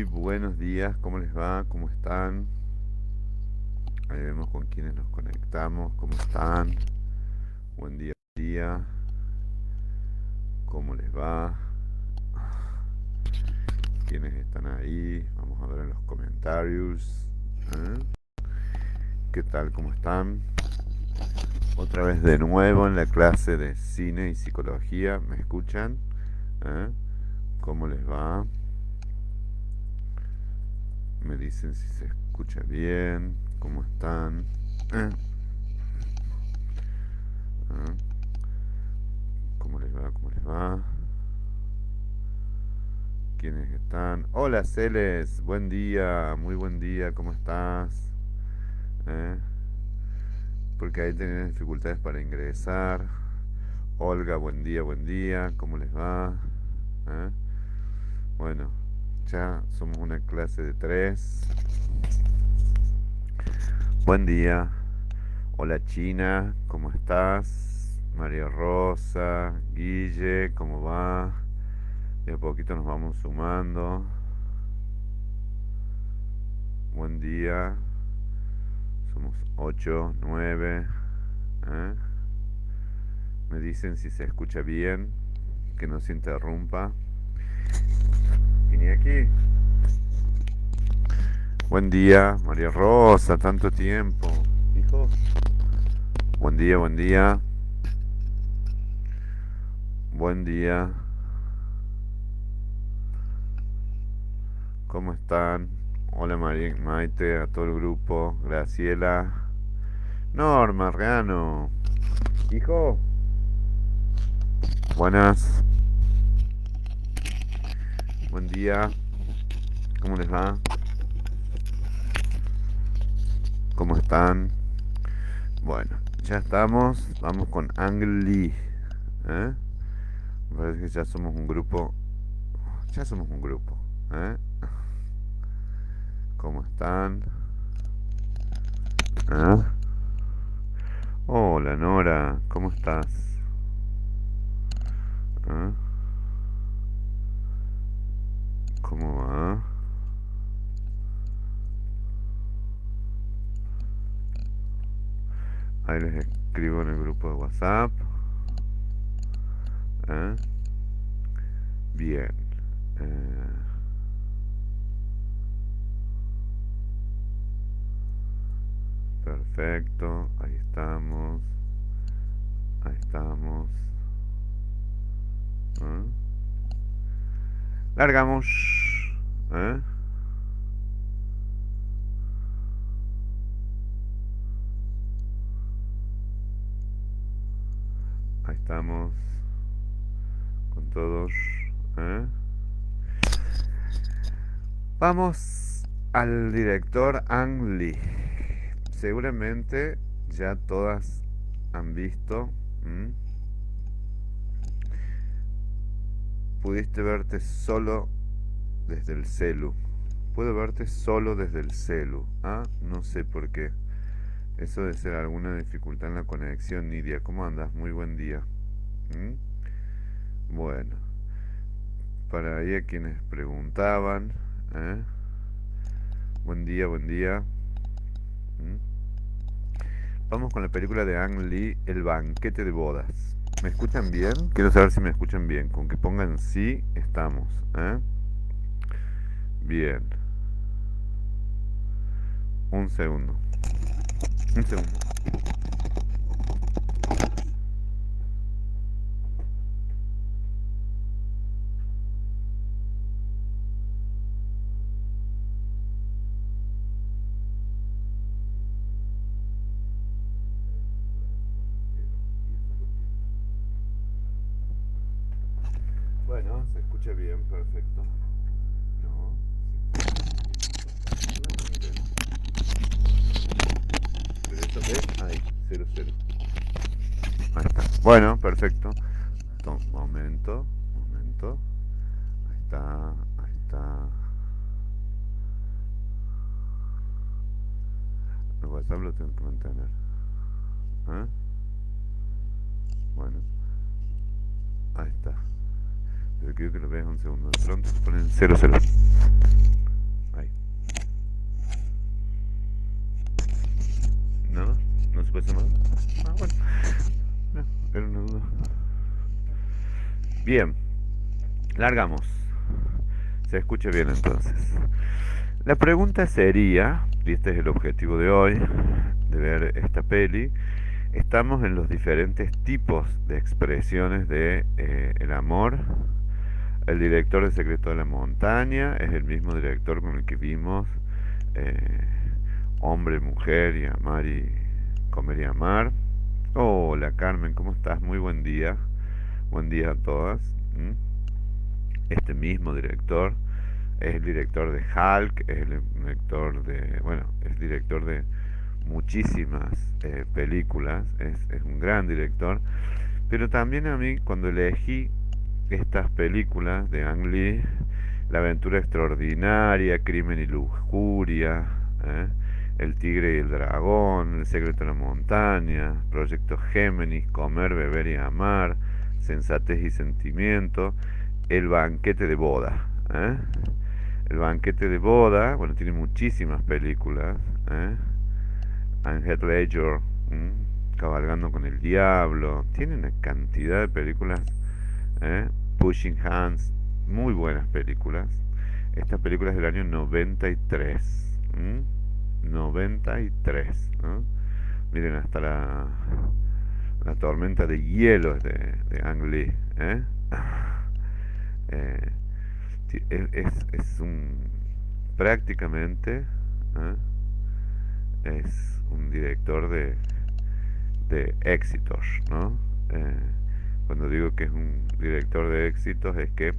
Muy buenos días, ¿cómo les va? ¿Cómo están? Ahí vemos con quiénes nos conectamos, ¿cómo están? Buen día, buen día, ¿cómo les va? ¿Quiénes están ahí? Vamos a ver en los comentarios. ¿eh? ¿Qué tal? ¿Cómo están? Otra vez de nuevo en la clase de cine y psicología, ¿me escuchan? ¿Eh? ¿Cómo les va? Me dicen si se escucha bien, ¿cómo están? ¿Eh? ¿Eh? ¿Cómo les va? ¿Cómo les va? ¿Quiénes están? Hola Celes, buen día, muy buen día, ¿cómo estás? ¿Eh? Porque ahí tenés dificultades para ingresar. Olga, buen día, ¿cómo les va? ¿Eh? Bueno, ya somos una clase de tres. Buen día. Hola China, ¿cómo estás? María Rosa, Guille, ¿cómo va? De a poquito nos vamos sumando. Buen día. Somos 8, 9. ¿Eh? Me dicen si se escucha bien, que no se interrumpa. Iñaki, buen día. María Rosa, tanto tiempo. Hijo, buen día, buen día. Buen día. ¿Cómo están? Hola María, Maite, a todo el grupo. Graciela. Norma, Reano. Hijo, buenas. Buen día. ¿Cómo les va? ¿Cómo están? Bueno, ya estamos. Vamos con Ang Lee. ¿Eh? Me parece que ya somos un grupo. Ya somos un grupo. ¿Eh? ¿Cómo están? ¿Eh? Hola Nora, ¿cómo estás? ¿Eh? ¿Cómo va? Ahí les escribo en el grupo de WhatsApp. ¿Eh? Bien. Eh, perfecto. Ahí estamos. Ahí estamos. ¿Eh? Largamos. ¿Eh? Ahí estamos. Con todos. ¿Eh? Vamos al director Ang Lee. Seguramente ya todas han visto. ¿M? Pudiste verte solo desde el celu. Puedo verte solo desde el celu. Ah, no sé por qué. Eso debe ser alguna dificultad en la conexión, Nidia. ¿Cómo andas? Muy buen día. ¿Mm? Bueno, para ahí a quienes preguntaban. ¿Eh? Buen día, buen día. ¿Mm? Vamos con la película de Ang Lee, El banquete de bodas. ¿Me escuchan bien? Quiero saber si me escuchan bien. Con que pongan sí, estamos. ¿Eh? Bien. Un segundo. Un segundo. Bueno, se escucha bien, perfecto. No, pero eso es ahí, 00. Ahí está. Bueno, perfecto. Momento, momento. Ahí está, ahí está. El WhatsApp lo tengo que mantener. ¿Eh? Bueno, ahí está. Pero quiero que lo veas un segundo. De pronto se ponen 00. se puede sumar? Ah, bueno. No, era una duda. Bien, largamos. Se escucha bien entonces. La pregunta sería, y este es el objetivo de hoy, de ver esta peli, estamos en los diferentes tipos de expresiones de el amor. El director de Secreto de la Montaña es el mismo director con el que vimos eh, Hombre, Mujer y Amar y Comer y Amar. Hola Carmen, ¿cómo estás? Muy buen día. Buen día a todas. ¿Mm? Este mismo director es el director de Hulk, es el director de, bueno, es director de muchísimas películas, es un gran director, pero también a mí cuando elegí estas películas de Ang Lee, La aventura extraordinaria, Crimen y lujuria, ¿eh? El tigre y el dragón, El secreto de la montaña, Proyecto Géminis, Comer, beber y amar, Sensatez y sentimiento, El banquete de boda, ¿eh? El banquete de boda, bueno, tiene muchísimas películas, ¿eh? Anne Heath Ledger, Cabalgando con el diablo, tiene una cantidad de películas, ¿eh? Pushing Hands, muy buenas películas. Esta película es del año 93, 93, ¿no? Miren, hasta la tormenta de hielo es de Ang Lee, ¿eh? Eh, es un prácticamente, ¿eh? Es un director de éxitos, ¿no? Eh, Cuando digo que es un director de éxitos es que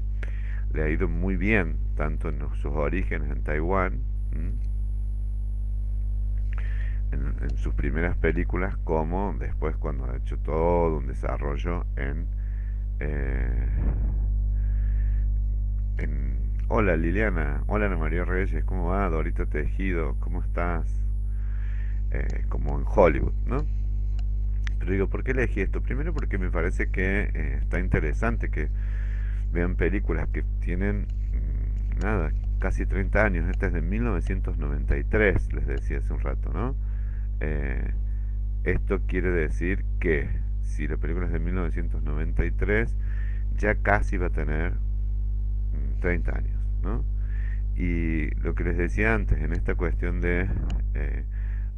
le ha ido muy bien, tanto en sus orígenes en Taiwán, en sus primeras películas, como después cuando ha hecho todo un desarrollo eh, Hola Liliana, hola Ana María Reyes, ¿cómo va? Dorita Tejido, ¿cómo estás? Como en Hollywood, ¿no? Pero digo, ¿por qué elegí esto? Primero porque me parece que está interesante que vean películas que tienen, nada, casi 30 años. Esta es de 1993, les decía hace un rato, ¿no? Eh, Esto quiere decir que si la película es de 1993, ya casi va a tener 30 años, ¿no? Y lo que les decía antes, en esta cuestión de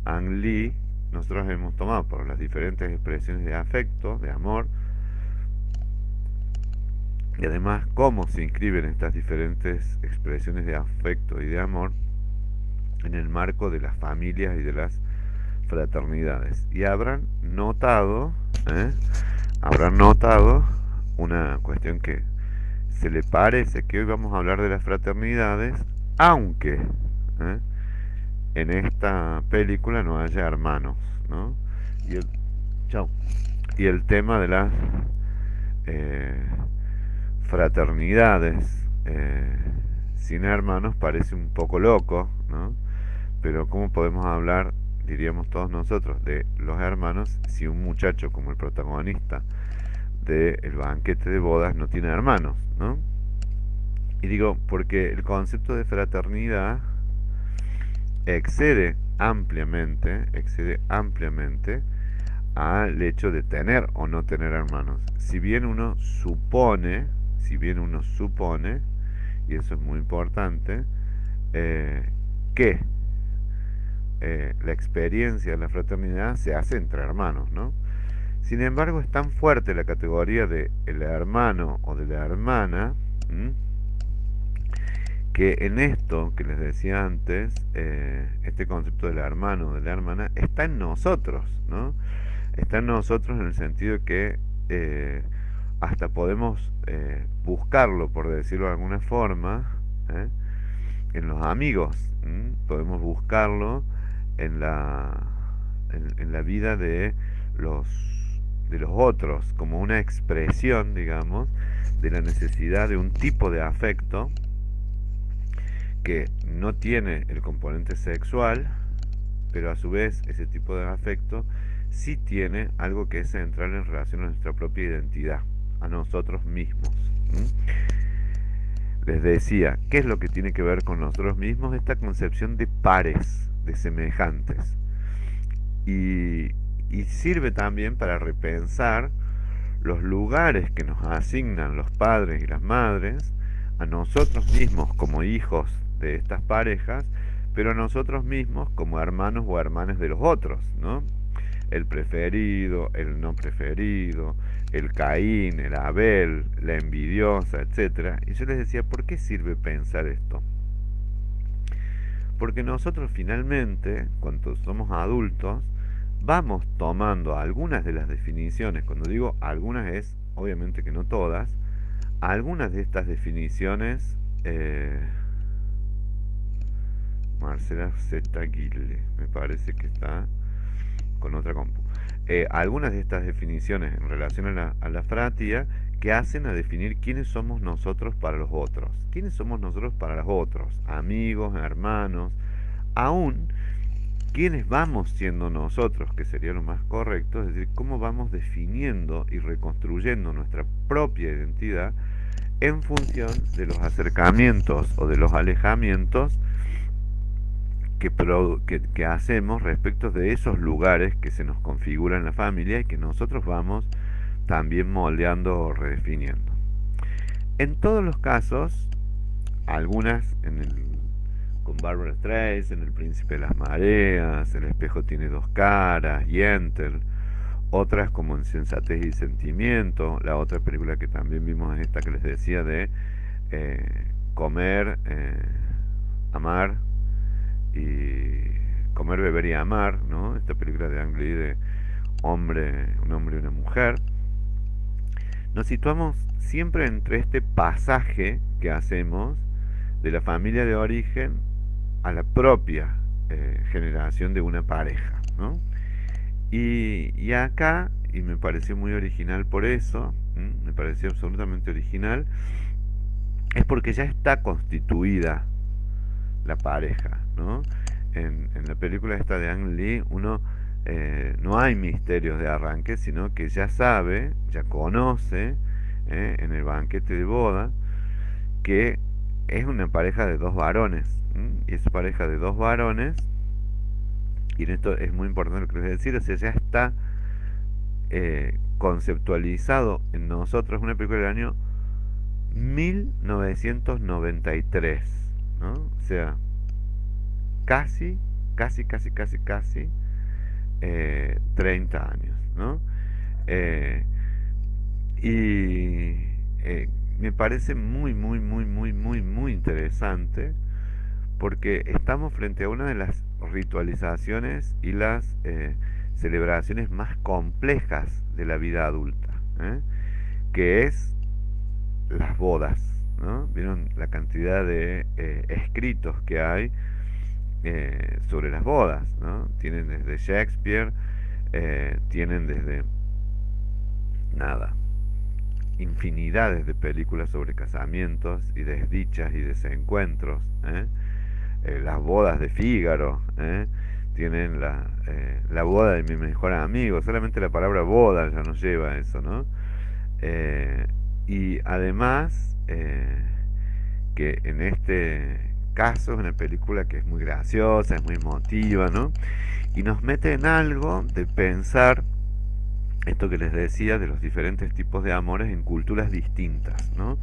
Ang Lee, nosotros hemos tomado por las diferentes expresiones de afecto, de amor, y además cómo se inscriben estas diferentes expresiones de afecto y de amor en el marco de las familias y de las fraternidades. Y ¿eh? Habrán notado una cuestión que se le parece que hoy vamos a hablar de las fraternidades, aunque ¿eh? en esta película no haya hermanos, ¿no? Y el, chau. Y el tema de las eh, fraternidades sin hermanos parece un poco loco, ¿no? Pero ¿cómo podemos hablar, diríamos todos nosotros, de los hermanos si un muchacho como el protagonista de El banquete de bodas no tiene hermanos, ¿no? Y digo, porque el concepto de fraternidad excede ampliamente al hecho de tener o no tener hermanos. Si bien uno supone, y eso es muy importante, eh, que la experiencia de la fraternidad se hace entre hermanos, ¿no? Sin embargo, es tan fuerte la categoría de el hermano o de la hermana, ¿m? Que en esto que les decía antes, este concepto del hermano o de la hermana está en nosotros, ¿no? Está en nosotros en el sentido que hasta podemos buscarlo, por decirlo de alguna forma, ¿eh? En los amigos, podemos buscarlo en la vida los, de los otros, como una expresión, digamos, de la necesidad de un tipo de afecto que no tiene el componente sexual, pero a su vez ese tipo de afecto sí tiene algo que es central en relación a nuestra propia identidad, a nosotros mismos. Les decía, ¿qué es lo que tiene que ver con nosotros mismos? Esta concepción de pares, de semejantes. Y, y sirve también para repensar los lugares que nos asignan los padres y las madres a nosotros mismos como hijos de estas parejas, pero a nosotros mismos como hermanos o hermanas de los otros, ¿no? El preferido, el no preferido, el Caín, el Abel, la envidiosa, etcétera. Y yo les decía, ¿por qué sirve pensar esto? Porque nosotros finalmente, cuando somos adultos, vamos tomando algunas de las definiciones, cuando digo algunas es, obviamente que no todas, algunas de estas definiciones, Marcela Z. Guille, me parece que está con otra compu. Algunas de estas definiciones en relación a la fratía que hacen a definir quiénes somos nosotros para los otros. ¿Quiénes somos nosotros para los otros? Amigos, hermanos, aún quiénes vamos siendo nosotros, que sería lo más correcto, es decir, cómo vamos definiendo y reconstruyendo nuestra propia identidad en función de los acercamientos o de los alejamientos que hacemos respecto de esos lugares que se nos configuran en la familia y que nosotros vamos también moldeando o redefiniendo. En todos los casos, algunas con Barbara Streisand, en El Príncipe de las Mareas, El espejo tiene dos caras, Yentl, otras como en Sensatez y Sentimiento, la otra película que también vimos es esta que les decía de comer, amar y comer, beber y amar, ¿no? Esta película de Ang Lee de un hombre y una mujer. Nos situamos siempre entre este pasaje que hacemos de la familia de origen a la propia generación de una pareja, ¿no? Y acá, y me pareció muy original por eso, me pareció absolutamente original, es porque ya está constituida la pareja, ¿no? En la película esta de Ang Lee, no hay misterios de arranque, sino que ya sabe, ya conoce, en el banquete de boda, que es una pareja de dos varones, y esa pareja de dos varones, y en esto es muy importante lo que les voy a decir, o sea, ya está conceptualizado en nosotros una película del año 1993, ¿no? O sea, casi, casi 30 años, ¿no? Eh, y me parece muy interesante porque estamos frente a una de las ritualizaciones y las celebraciones más complejas de la vida adulta, ¿eh? Que es las bodas, ¿no? Vieron la cantidad de escritos que hay sobre las bodas, ¿no? Tienen desde Shakespeare, tienen desde nada, infinidades de películas sobre casamientos y desdichas y desencuentros, ¿eh? Las bodas de Fígaro, ¿eh? Tienen la boda de mi mejor amigo, solamente la palabra boda ya nos lleva a eso, ¿no? Y además, que en este caso es una película que es muy graciosa, es muy emotiva, ¿no? Y nos mete en algo de pensar esto que les decía de los diferentes tipos de amores en culturas distintas, ¿no?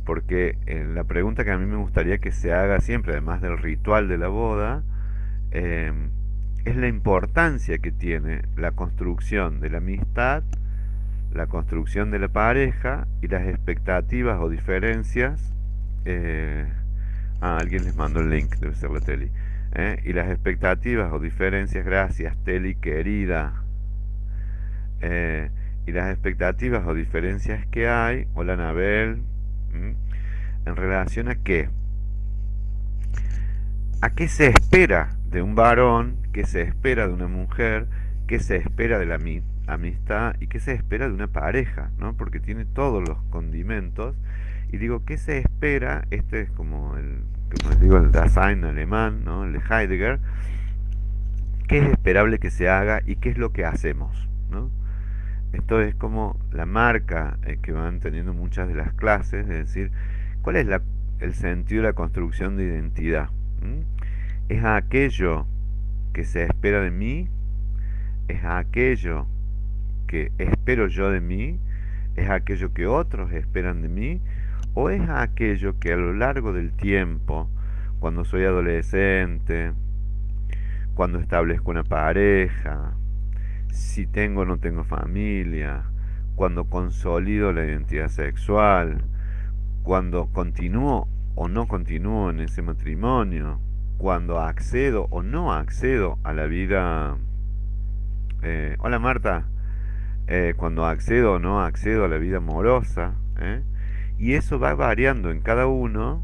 Porque la pregunta que a mí me gustaría que se haga siempre, además del ritual de la boda, eh, es la importancia que tiene la construcción de la amistad, la construcción de la pareja y las expectativas o diferencias. Alguien les mandó el link, debe ser la Teli. Y las expectativas o diferencias, gracias Teli querida. Y las expectativas o diferencias que hay, hola Anabel, en relación a qué. ¿A qué se espera de un varón? ¿Qué se espera de una mujer? ¿Qué se espera de la amistad? ¿Y qué se espera de una pareja? ¿No? Porque tiene todos los condimentos. Y digo, ¿qué se espera? Este es como como les digo, el Dasein alemán, ¿no? El de Heidegger. ¿Qué es esperable que se haga y qué es lo que hacemos? ¿No? Esto es como la marca que van teniendo muchas de las clases, es decir, ¿cuál es el sentido de la construcción de identidad? ¿Mm? Es aquello que se espera de mí ¿Es aquello que espero yo de mí? ¿Es aquello que otros esperan de mí? ¿O es aquello que a lo largo del tiempo, cuando soy adolescente, cuando establezco una pareja, si tengo o no tengo familia, cuando consolido la identidad sexual, cuando continúo o no continúo en ese matrimonio, cuando accedo o no accedo a la vida... hola Marta, cuando accedo o no accedo a la vida amorosa, y eso va variando en cada uno,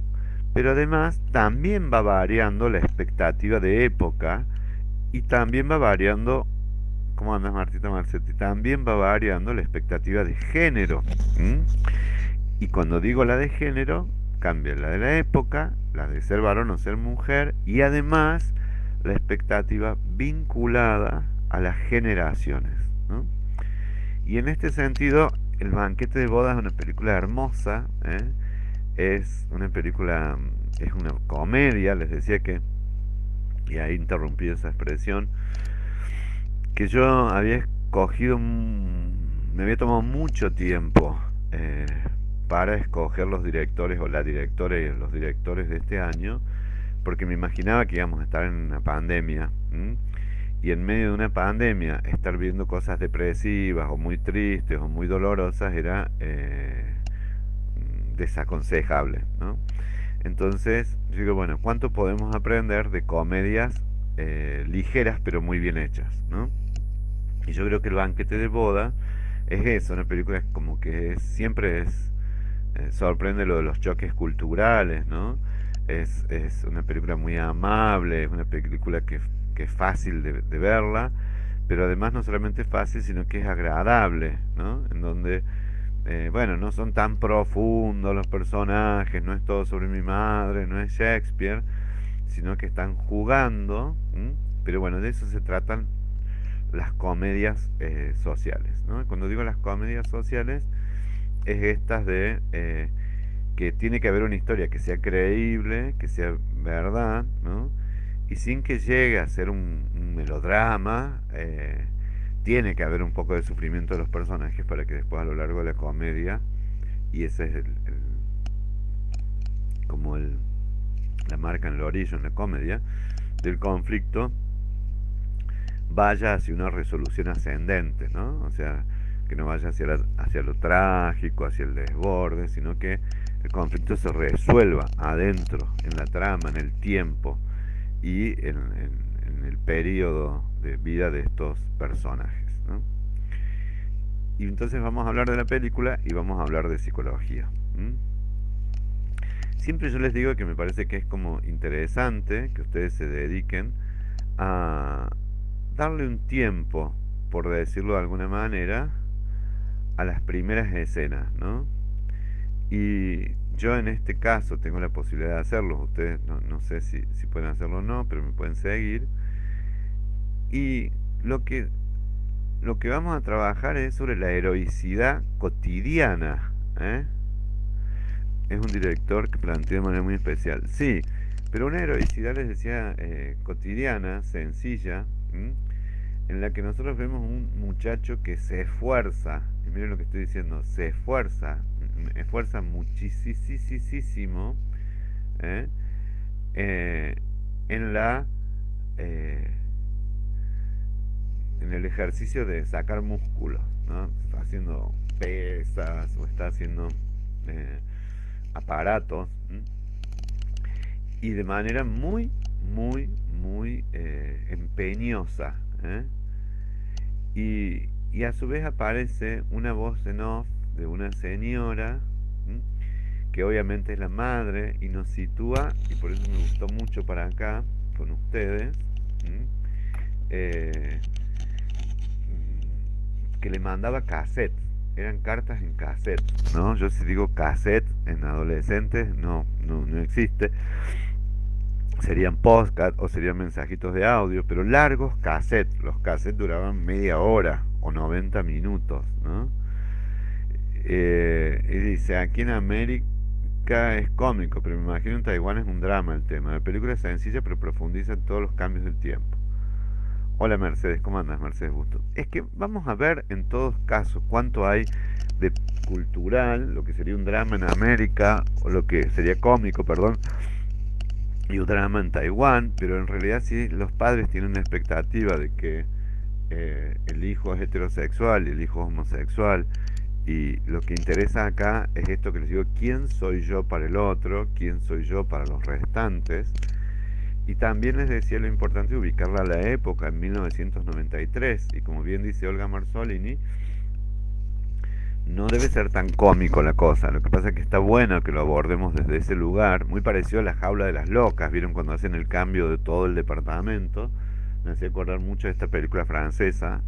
pero además también va variando la expectativa de época y también va variando, ¿cómo andas Martita Marcetti? También va variando la expectativa de género. ¿M? Y cuando digo la de género, cambia la de la época, la de ser varón o ser mujer, y además la expectativa vinculada a las generaciones, ¿no? Y en este sentido, El banquete de bodas es una película hermosa, ¿eh? Es una película, es una comedia, les decía que, y ahí interrumpí esa expresión, que yo había escogido, me había tomado mucho tiempo para escoger los directores o la directora y los directores de este año, porque me imaginaba que íbamos a estar en una pandemia. ¿M? Y en medio de una pandemia, estar viendo cosas depresivas o muy tristes o muy dolorosas era desaconsejable, ¿no? Entonces, yo digo, bueno, ¿cuánto podemos aprender de comedias ligeras pero muy bien hechas, ¿no? Y yo creo que El banquete de boda es eso, una película como que siempre es, sorprende lo de los choques culturales, ¿no? Es una película muy amable, es una película que es fácil de verla, pero además no solamente es fácil, sino que es agradable, ¿no? En donde, bueno, no son tan profundos los personajes, no es todo sobre mi madre, no es Shakespeare, sino que están jugando, ¿m? Pero bueno, de eso se tratan las comedias sociales, ¿no? Cuando digo las comedias sociales, es estas de que tiene que haber una historia que sea creíble, que sea verdad, ¿no? Y sin que llegue a ser un melodrama, tiene que haber un poco de sufrimiento de los personajes para que después a lo largo de la comedia, y ese es como la marca en el origen, la comedia, del conflicto, vaya hacia una resolución ascendente, ¿no? O sea, que no vaya hacia lo trágico, hacia el desborde, sino que el conflicto se resuelva adentro, en la trama, en el tiempo y en el periodo de vida de estos personajes, ¿no? Y entonces vamos a hablar de la película y vamos a hablar de psicología. ¿M? Siempre yo les digo que me parece que es como interesante que ustedes se dediquen a darle un tiempo, por decirlo de alguna manera, a las primeras escenas, ¿no? Y yo en este caso tengo la posibilidad de hacerlo, ustedes no sé si pueden hacerlo o no, pero me pueden seguir. Y lo que, lo que vamos a trabajar es sobre la heroicidad cotidiana, ¿eh? Es un director que plantea de manera muy especial. Sí, pero una heroicidad, les decía, cotidiana, sencilla, ¿m? En la que nosotros vemos un muchacho que se esfuerza, y miren lo que estoy diciendo, se esfuerza, esfuerza muchísimo, ¿eh? Eh, en la eh, en el ejercicio de sacar músculos, ¿no? Está haciendo pesas o está haciendo eh, aparatos, ¿m? Y de manera muy empeñosa, ¿eh? Y a su vez aparece una voz en off de una señora, ¿m? Que obviamente es la madre y nos sitúa, y por eso me gustó mucho para acá con ustedes, ¿m? Eh, que le mandaba cassette, eran cartas en cassette, ¿no? Yo si digo cassette en adolescentes no existe, serían podcast o serían mensajitos de audio, pero largos cassettes. Los cassettes duraban media hora o 90 minutos, ¿no? Y dice, aquí en América es cómico, pero me imagino en Taiwán es un drama el tema. La película es sencilla, pero profundiza en todos los cambios del tiempo. Hola Mercedes, ¿cómo andas Mercedes Busto? Es que vamos a ver en todos casos cuánto hay de cultural, lo que sería un drama en América, o lo que sería cómico, perdón, y un drama en Taiwán, pero en realidad sí los padres tienen una expectativa de que el hijo es heterosexual y el hijo es homosexual, y lo que interesa acá es esto que les digo, ¿quién soy yo para el otro? ¿Quién soy yo para los restantes? Y también les decía lo importante de ubicarla a la época, en 1993. Y como bien dice Olga Marzolini, no debe ser tan cómico la cosa. Lo que pasa es que está bueno que lo abordemos desde ese lugar, muy parecido a la jaula de las locas. ¿Vieron cuando hacen el cambio de todo el departamento? Me hacía acordar mucho de esta película francesa,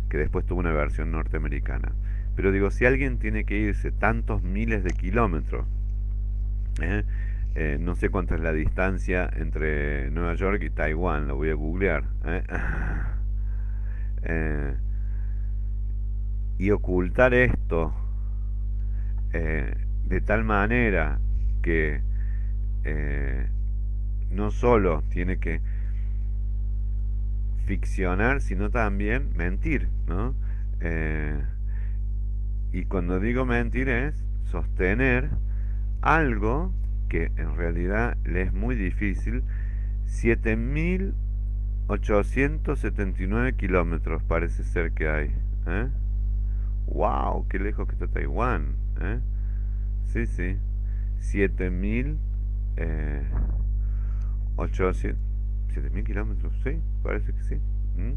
que después tuvo una versión norteamericana. Pero digo, si alguien tiene que irse tantos miles de kilómetros, ¿eh? No sé cuánto es la distancia entre Nueva York y Taiwán, lo voy a googlear. Eh, y ocultar esto de tal manera que eh, no solo tiene que ficcionar, sino también mentir, ¿no? Eh, y cuando digo mentir es sostener algo que en realidad le es muy difícil. 7.879 kilómetros parece ser que hay. ¿Eh? ¡Wow! ¡Qué lejos que está Taiwán! ¿Eh? Sí, sí. 7.000 eh, 800, 7.000 kilómetros, sí, parece que sí. ¿Mm?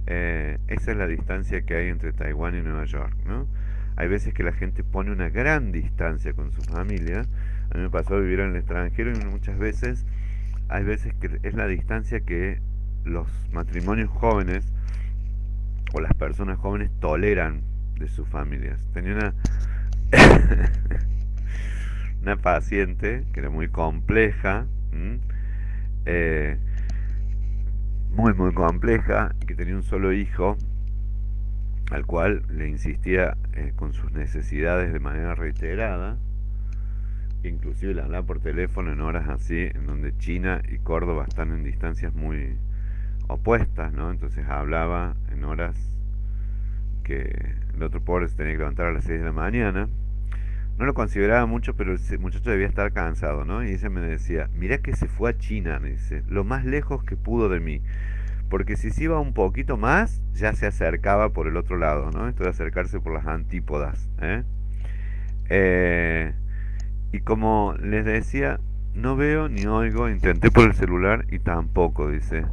Esa es la distancia que hay entre Taiwán y Nueva York, ¿no? Hay veces que la gente pone una gran distancia con su familia. A mí me pasó vivir en el extranjero y muchas veces hay veces que es la distancia que los matrimonios jóvenes o las personas jóvenes toleran de sus familias. Tenía una paciente que era muy compleja, eh, muy compleja, y que tenía un solo hijo al cual le insistía con sus necesidades de manera reiterada, inclusive le hablaba por teléfono en horas así, en donde China y Córdoba están en distancias muy opuestas, ¿no? Entonces hablaba en horas que el otro pobre se tenía que levantar a las 6 de la mañana. No lo consideraba mucho, pero el muchacho debía estar cansado, ¿no? Y ella me decía, mirá que se fue a China, me dice, lo más lejos que pudo de mí. Porque si se iba un poquito más, ya se acercaba por el otro lado, ¿no? Esto de acercarse por las antípodas, ¿eh? Eh, y como les decía, no veo ni oigo, intenté por el celular y tampoco, dice.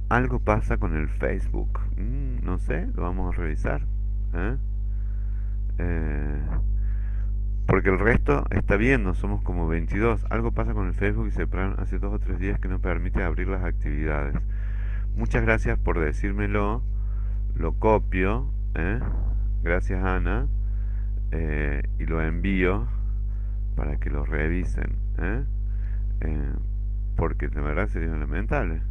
Algo pasa con el Facebook. No sé, lo vamos a revisar. ¿Eh? Eh, Porque el resto está bien, no somos como 22. Algo pasa con el Facebook y se hace 2 o 3 días que no permite abrir las actividades. Muchas gracias por decírmelo. Lo copio. ¿Eh? Gracias Ana. Y lo envío para que lo revisen. ¿Eh? Eh, Porque de verdad sería lamentable.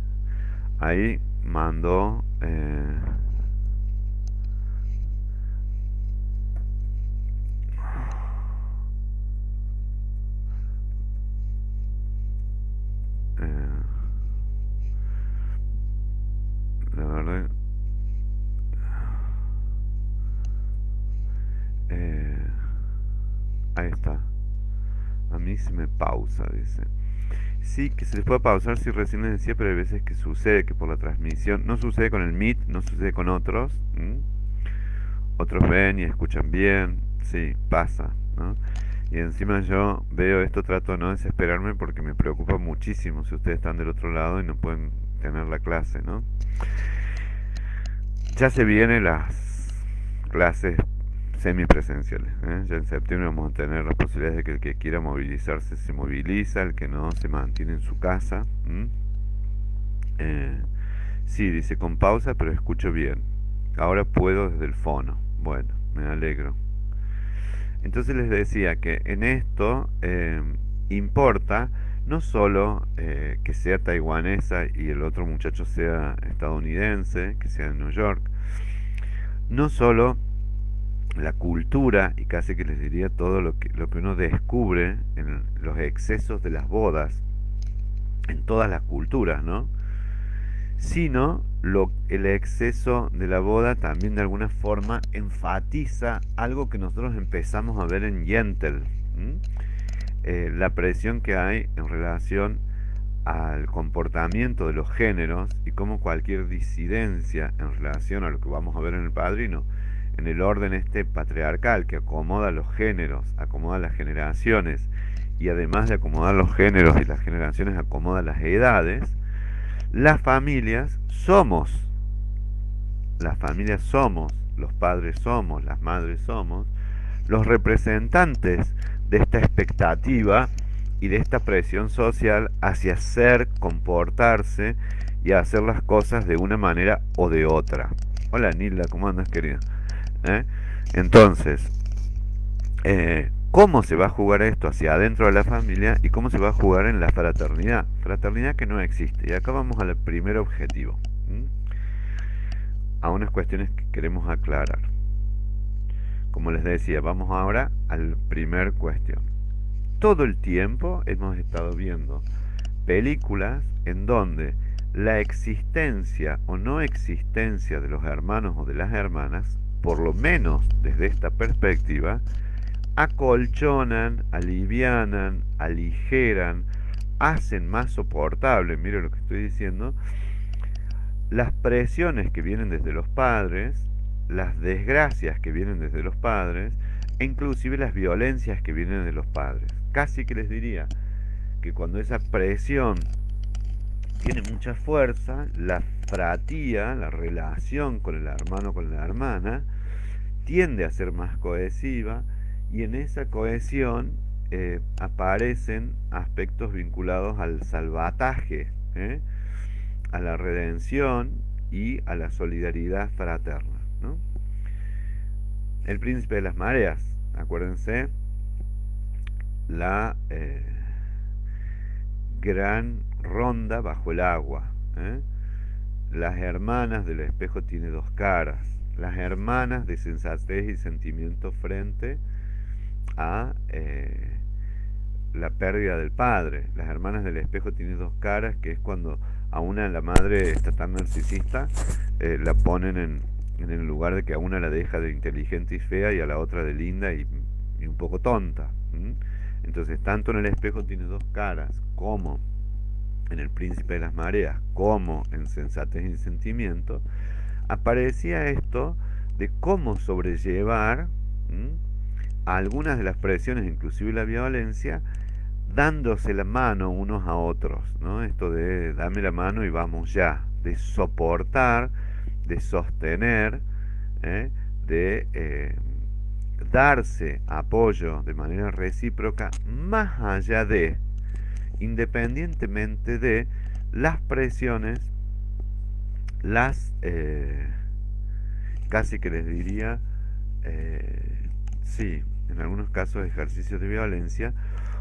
Ahí mandó... eh, la verdad... eh, ahí está. A mí se me pausa, dice. Sí, que se les puede pausar si recién les decía, pero hay veces que sucede que por la transmisión, no sucede con el Meet, no sucede con otros, ¿m? Otros ven y escuchan bien, sí, pasa, ¿no? Y encima yo veo esto, trato de no desesperarme porque me preocupa muchísimo si ustedes están del otro lado y no pueden tener la clase, ¿no? Ya se vienen las clases semipresenciales, ¿eh? Ya en septiembre vamos a tener las posibilidades de que el que quiera movilizarse se moviliza, el que no se mantiene en su casa. Eh, sí, dice con pausa, pero escucho bien. Ahora puedo desde el fono. Bueno, me alegro. Entonces les decía que en esto importa no solo que sea taiwanesa y el otro muchacho sea estadounidense, que sea de New York, no solo la cultura y casi que les diría todo lo que uno descubre en los excesos de las bodas en todas las culturas, ¿no? Sino el exceso de la boda también de alguna forma enfatiza algo que nosotros empezamos a ver en Yentl, la presión que hay en relación al comportamiento de los géneros y cómo cualquier disidencia en relación a lo que vamos a ver en El Padrino, en el orden este patriarcal que acomoda los géneros, acomoda las generaciones y además de acomodar los géneros y las generaciones acomoda las edades, las familias somos, las familias somos, los padres somos, las madres somos, los representantes de esta expectativa y de esta presión social hacia ser, comportarse y hacer las cosas de una manera o de otra. Hola Nilda, ¿cómo andas querida? ¿Eh? Entonces, ¿cómo se va a jugar esto hacia adentro de la familia y cómo se va a jugar en la fraternidad? Fraternidad que no existe. Y acá vamos al primer objetivo, a unas cuestiones que queremos aclarar. Como les decía, vamos ahora al primer cuestión. Todo el tiempo hemos estado viendo películas en donde la existencia o no existencia de los hermanos o de las hermanas, por lo menos desde esta perspectiva, acolchonan, alivianan, aligeran, hacen más soportable, mire lo que estoy diciendo, las presiones que vienen desde los padres, las desgracias que vienen desde los padres, e inclusive las violencias que vienen de los padres. Casi que les diría que cuando esa presión tiene mucha fuerza, la fratía, la relación con el hermano, con la hermana, tiende a ser más cohesiva y en esa cohesión aparecen aspectos vinculados al salvataje, a la redención y a la solidaridad fraterna, ¿no? El príncipe de las mareas, acuérdense, la gran ronda bajo el agua, ¿eh? Las hermanas del espejo tiene dos caras, las hermanas de sensatez y sentimiento frente a la pérdida del padre. Las hermanas del espejo tienen dos caras, que es cuando a una la madre está tan narcisista, la ponen en el lugar de que a una la deja de inteligente y fea y a la otra de linda y un poco tonta. Entonces, tanto en el espejo tiene dos caras, como en el príncipe de las mareas, como en sensatez y sentimiento, aparecía esto de cómo sobrellevar algunas de las presiones, inclusive la violencia, dándose la mano unos a otros, ¿no? Esto de dame la mano y vamos ya, de soportar, de sostener, de darse apoyo de manera recíproca, más allá de, independientemente de las presiones, las, casi que les diría, sí, en algunos casos ejercicios de violencia,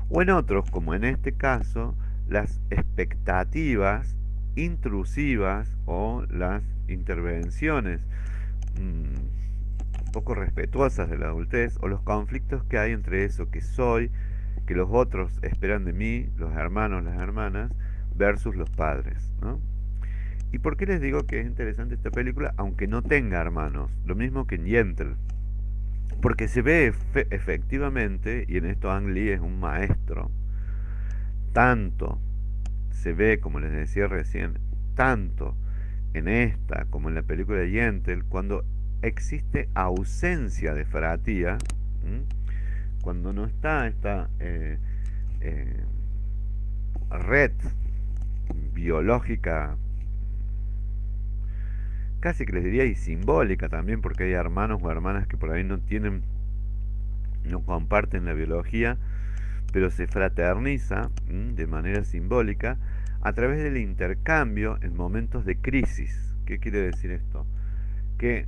o en otros, como en este caso, las expectativas intrusivas o las intervenciones poco respetuosas de la adultez o los conflictos que hay entre eso que soy, que los otros esperan de mí, los hermanos, las hermanas, versus los padres, ¿no? ¿Y por qué les digo que es interesante esta película, aunque no tenga hermanos? Lo mismo que en Yentl. Porque se ve efectivamente, y en esto Ang Lee es un maestro, tanto se ve, como les decía recién, tanto en esta como en la película de Yentl, cuando existe ausencia de fratía, cuando no está esta red biológica, casi que les diría y simbólica también, porque hay hermanos o hermanas que por ahí no tienen, no comparten la biología, pero se fraterniza de manera simbólica a través del intercambio en momentos de crisis. ¿Qué quiere decir esto? Que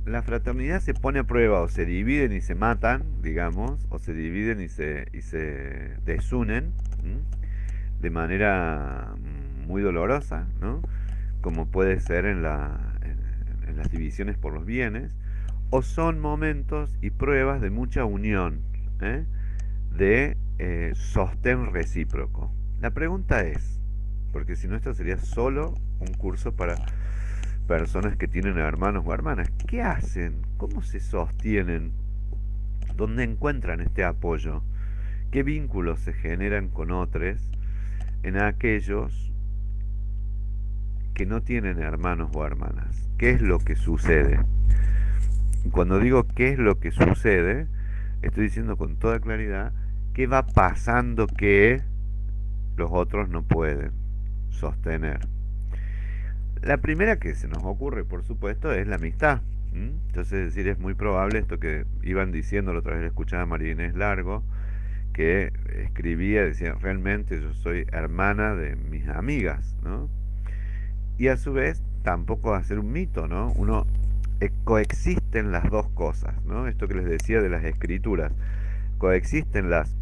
la fraternidad se pone a prueba, o se dividen y se matan, digamos, o se dividen y se desunen de manera muy dolorosa, ¿no? Como puede ser en las divisiones por los bienes, o son momentos y pruebas de mucha unión, de sostén recíproco. La pregunta es, porque si no esto sería solo un curso para personas que tienen hermanos o hermanas. ¿Qué hacen? ¿Cómo se sostienen? ¿Dónde encuentran este apoyo? ¿Qué vínculos se generan con otros en aquellos que no tienen hermanos o hermanas? ¿Qué es lo que sucede? Cuando digo qué es lo que sucede, estoy diciendo con toda claridad qué va pasando que los otros no pueden sostener. La primera que se nos ocurre, por supuesto, es la amistad. Entonces, es decir, es muy probable esto que iban diciendo, la otra vez escuchaba a María Inés Largo, que escribía, decía, realmente yo soy hermana de mis amigas, ¿no? Y a su vez, tampoco va a ser un mito, ¿no? Uno coexisten las dos cosas, ¿no? Esto que les decía de las escrituras, coexisten las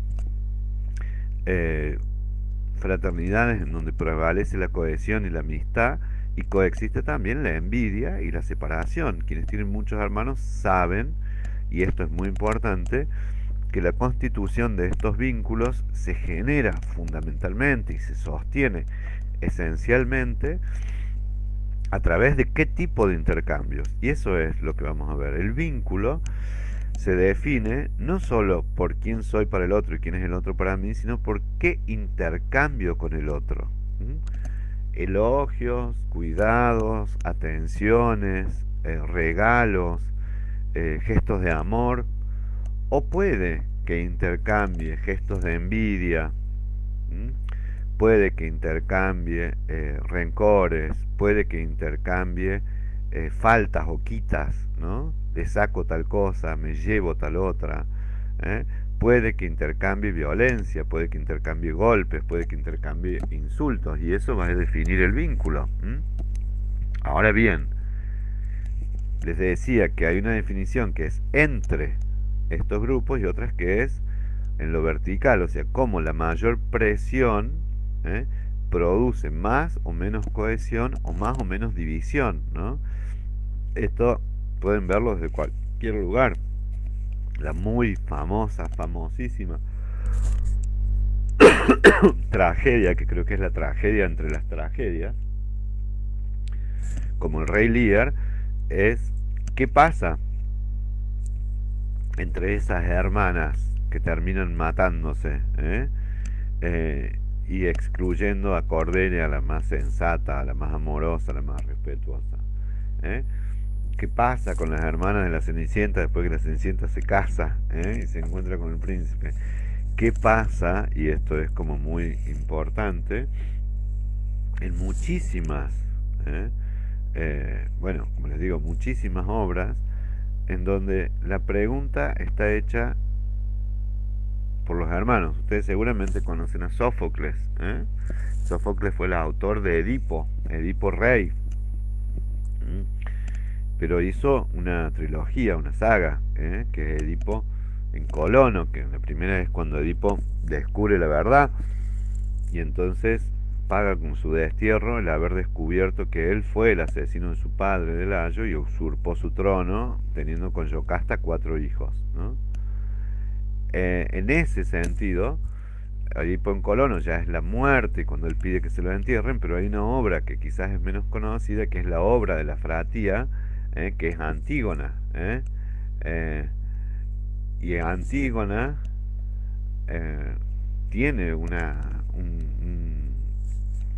eh, fraternidades en donde prevalece la cohesión y la amistad, y coexiste también la envidia y la separación. Quienes tienen muchos hermanos saben, y esto es muy importante, que la constitución de estos vínculos se genera fundamentalmente y se sostiene esencialmente a través de qué tipo de intercambios. Y eso es lo que vamos a ver. El vínculo se define no solo por quién soy para el otro y quién es el otro para mí, sino por qué intercambio con el otro. Elogios, cuidados, atenciones, regalos, gestos de amor, o puede que intercambie gestos de envidia, ¿m? Puede que intercambie rencores, puede que intercambie faltas o quitas, ¿no? Le saco tal cosa, me llevo tal otra, ¿eh? Puede que intercambie violencia, puede que intercambie golpes, puede que intercambie insultos, y eso va a definir el vínculo. Ahora bien, les decía que hay una definición que es entre estos grupos y otras que es en lo vertical, o sea, cómo la mayor presión ¿eh? produce más o menos cohesión o más o menos división, ¿no? Esto pueden verlo desde cualquier lugar. La muy famosa, famosísima tragedia, que creo que es la tragedia entre las tragedias, como el Rey Lear, es qué pasa entre esas hermanas que terminan matándose, y excluyendo a Cordelia, la más sensata, a la más amorosa, la más respetuosa. ¿eh? ¿Qué pasa con las hermanas de la Cenicienta después que la Cenicienta se casa y se encuentra con el príncipe? ¿Qué pasa? Y esto es como muy importante, en muchísimas, bueno, como les digo, muchísimas obras en donde la pregunta está hecha por los hermanos. Ustedes seguramente conocen a Sófocles. Sófocles fue el autor de Edipo, Edipo Rey. Pero hizo una trilogía, una saga, que es Edipo en Colono, que la primera es cuando Edipo descubre la verdad y entonces paga con su destierro el haber descubierto que él fue el asesino de su padre, de Layo, y usurpó su trono, teniendo con Yocasta 4 hijos, ¿no? En ese sentido, Edipo en Colono ya es la muerte cuando él pide que se lo entierren, pero hay una obra que quizás es menos conocida, que es la obra de la Fratía, que es Antígona. Y Antígona tiene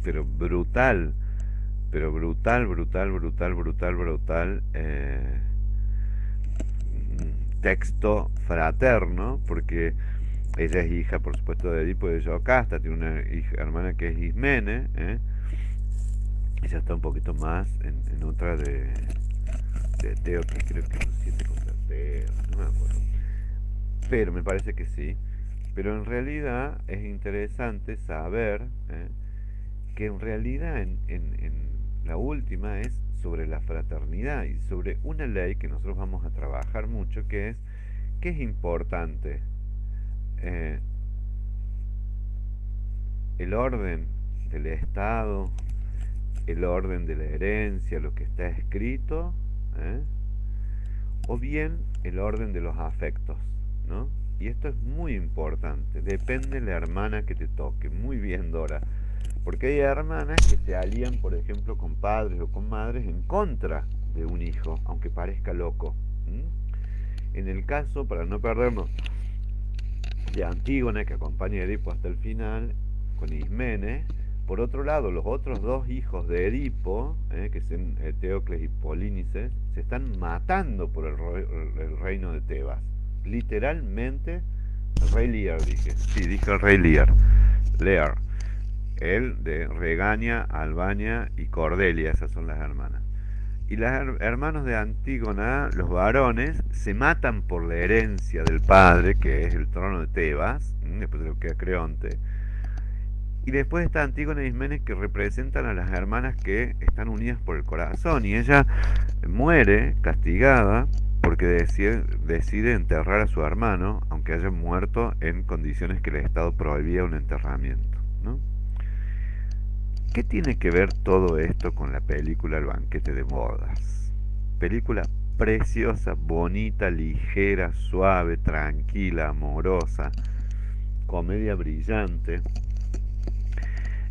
pero brutal, brutal, texto fraterno, porque ella es hija, por supuesto, de Edipo y de Yocasta, tiene una hermana que es Ismene, ella está un poquito más en otra de Teo, que creo que son 7 contra Teo, no me acuerdo, pero me parece que sí. Pero en realidad es interesante saber que en realidad en la última es sobre la fraternidad y sobre una ley que nosotros vamos a trabajar mucho, que es importante. Eh, el orden del Estado, el orden de la herencia, lo que está escrito, ¿eh? O bien el orden de los afectos, ¿no? Y esto es muy importante, depende de la hermana que te toque. Muy bien, Dora. Porque hay hermanas que se alían, por ejemplo, con padres o con madres en contra de un hijo, aunque parezca loco. En el caso, para no perdernos, de Antígona, que acompaña a Edipo hasta el final, con Ismene. Por otro lado, los otros dos hijos de Edipo, que son Eteocles y Polínices, se están matando por el reino de Tebas. Literalmente, el rey Lear, dije. Sí, dije el rey Lear. Lear. Él de Regania, Albania y Cordelia, esas son las hermanas. Y los hermanos de Antígona, los varones, se matan por la herencia del padre, que es el trono de Tebas, después de lo que es Creonte. Y después está Antígona y Ismenes, que representan a las hermanas que están unidas por el corazón. Y ella muere castigada porque decide enterrar a su hermano, aunque haya muerto en condiciones que el Estado prohibía un enterramiento, ¿no? ¿Qué tiene que ver todo esto con la película El banquete de bodas? Película preciosa, bonita, ligera, suave, tranquila, amorosa, comedia brillante,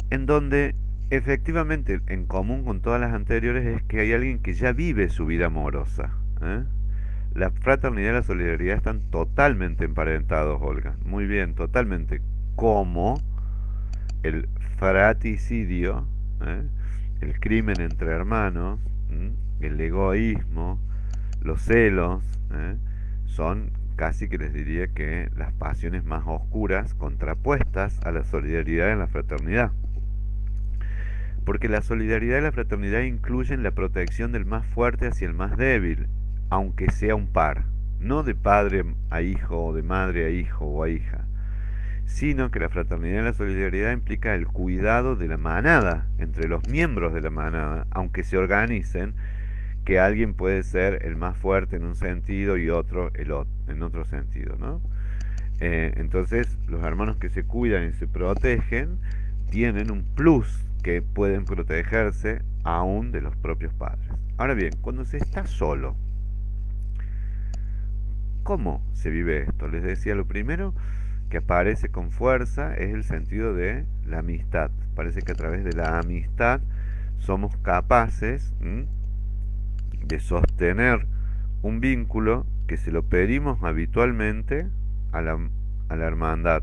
en donde efectivamente en común con todas las anteriores es que hay alguien que ya vive su vida amorosa. ¿eh? La fraternidad y la solidaridad están totalmente emparentados, Olga. Muy bien, totalmente. Como el fraticidio, ¿eh? El crimen entre hermanos, el egoísmo, los celos, son casi que les diría que las pasiones más oscuras contrapuestas a la solidaridad y la fraternidad. Porque la solidaridad y la fraternidad incluyen la protección del más fuerte hacia el más débil, aunque sea un par, no de padre a hijo o de madre a hijo o a hija, sino que la fraternidad y la solidaridad implica el cuidado de la manada, entre los miembros de la manada, aunque se organicen, que alguien puede ser el más fuerte en un sentido y otro en otro sentido, ¿no? Entonces, los hermanos que se cuidan y se protegen tienen un plus que pueden protegerse aún de los propios padres. Ahora bien, cuando se está solo, ¿cómo se vive esto? Les decía, lo primero que aparece con fuerza es el sentido de la amistad. Parece que a través de la amistad somos capaces de sostener un vínculo que se lo pedimos habitualmente a la hermandad.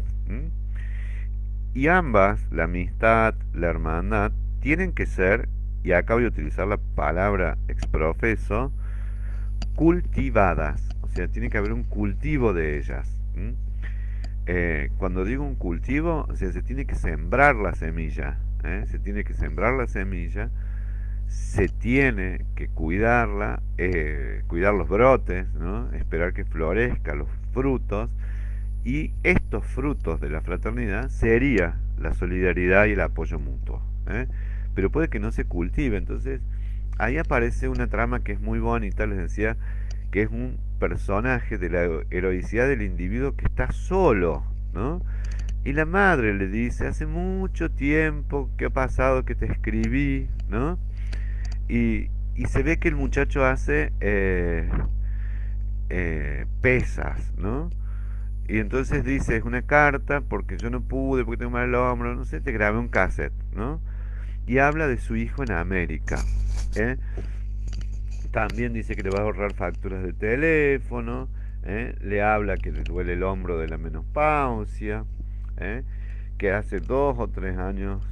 Y ambas, la amistad, la hermandad, tienen que ser, y acá voy a utilizar la palabra exprofeso, cultivadas. O sea, tiene que haber un cultivo de ellas. Cuando digo un cultivo, o sea, se tiene que sembrar la semilla. Se tiene que sembrar la semilla, se tiene que cuidarla, cuidar los brotes, ¿no? Esperar que florezcan los frutos, y estos frutos de la fraternidad sería la solidaridad y el apoyo mutuo. Pero puede que no se cultive, entonces ahí aparece una trama que es muy bonita, les decía, que es un personaje de la heroicidad del individuo que está solo, ¿no? Y la madre le dice, hace mucho tiempo que ha pasado que te escribí, ¿no? Y se ve que el muchacho hace pesas, ¿no? Y entonces dice, es una carta porque yo no pude, porque tengo mal el hombro, no sé, te grabé un cassette, ¿no? Y habla de su hijo en América. ¿eh? También dice que le va a ahorrar facturas de teléfono, le habla que le duele el hombro de la menopausia, que hace 2 o 3 años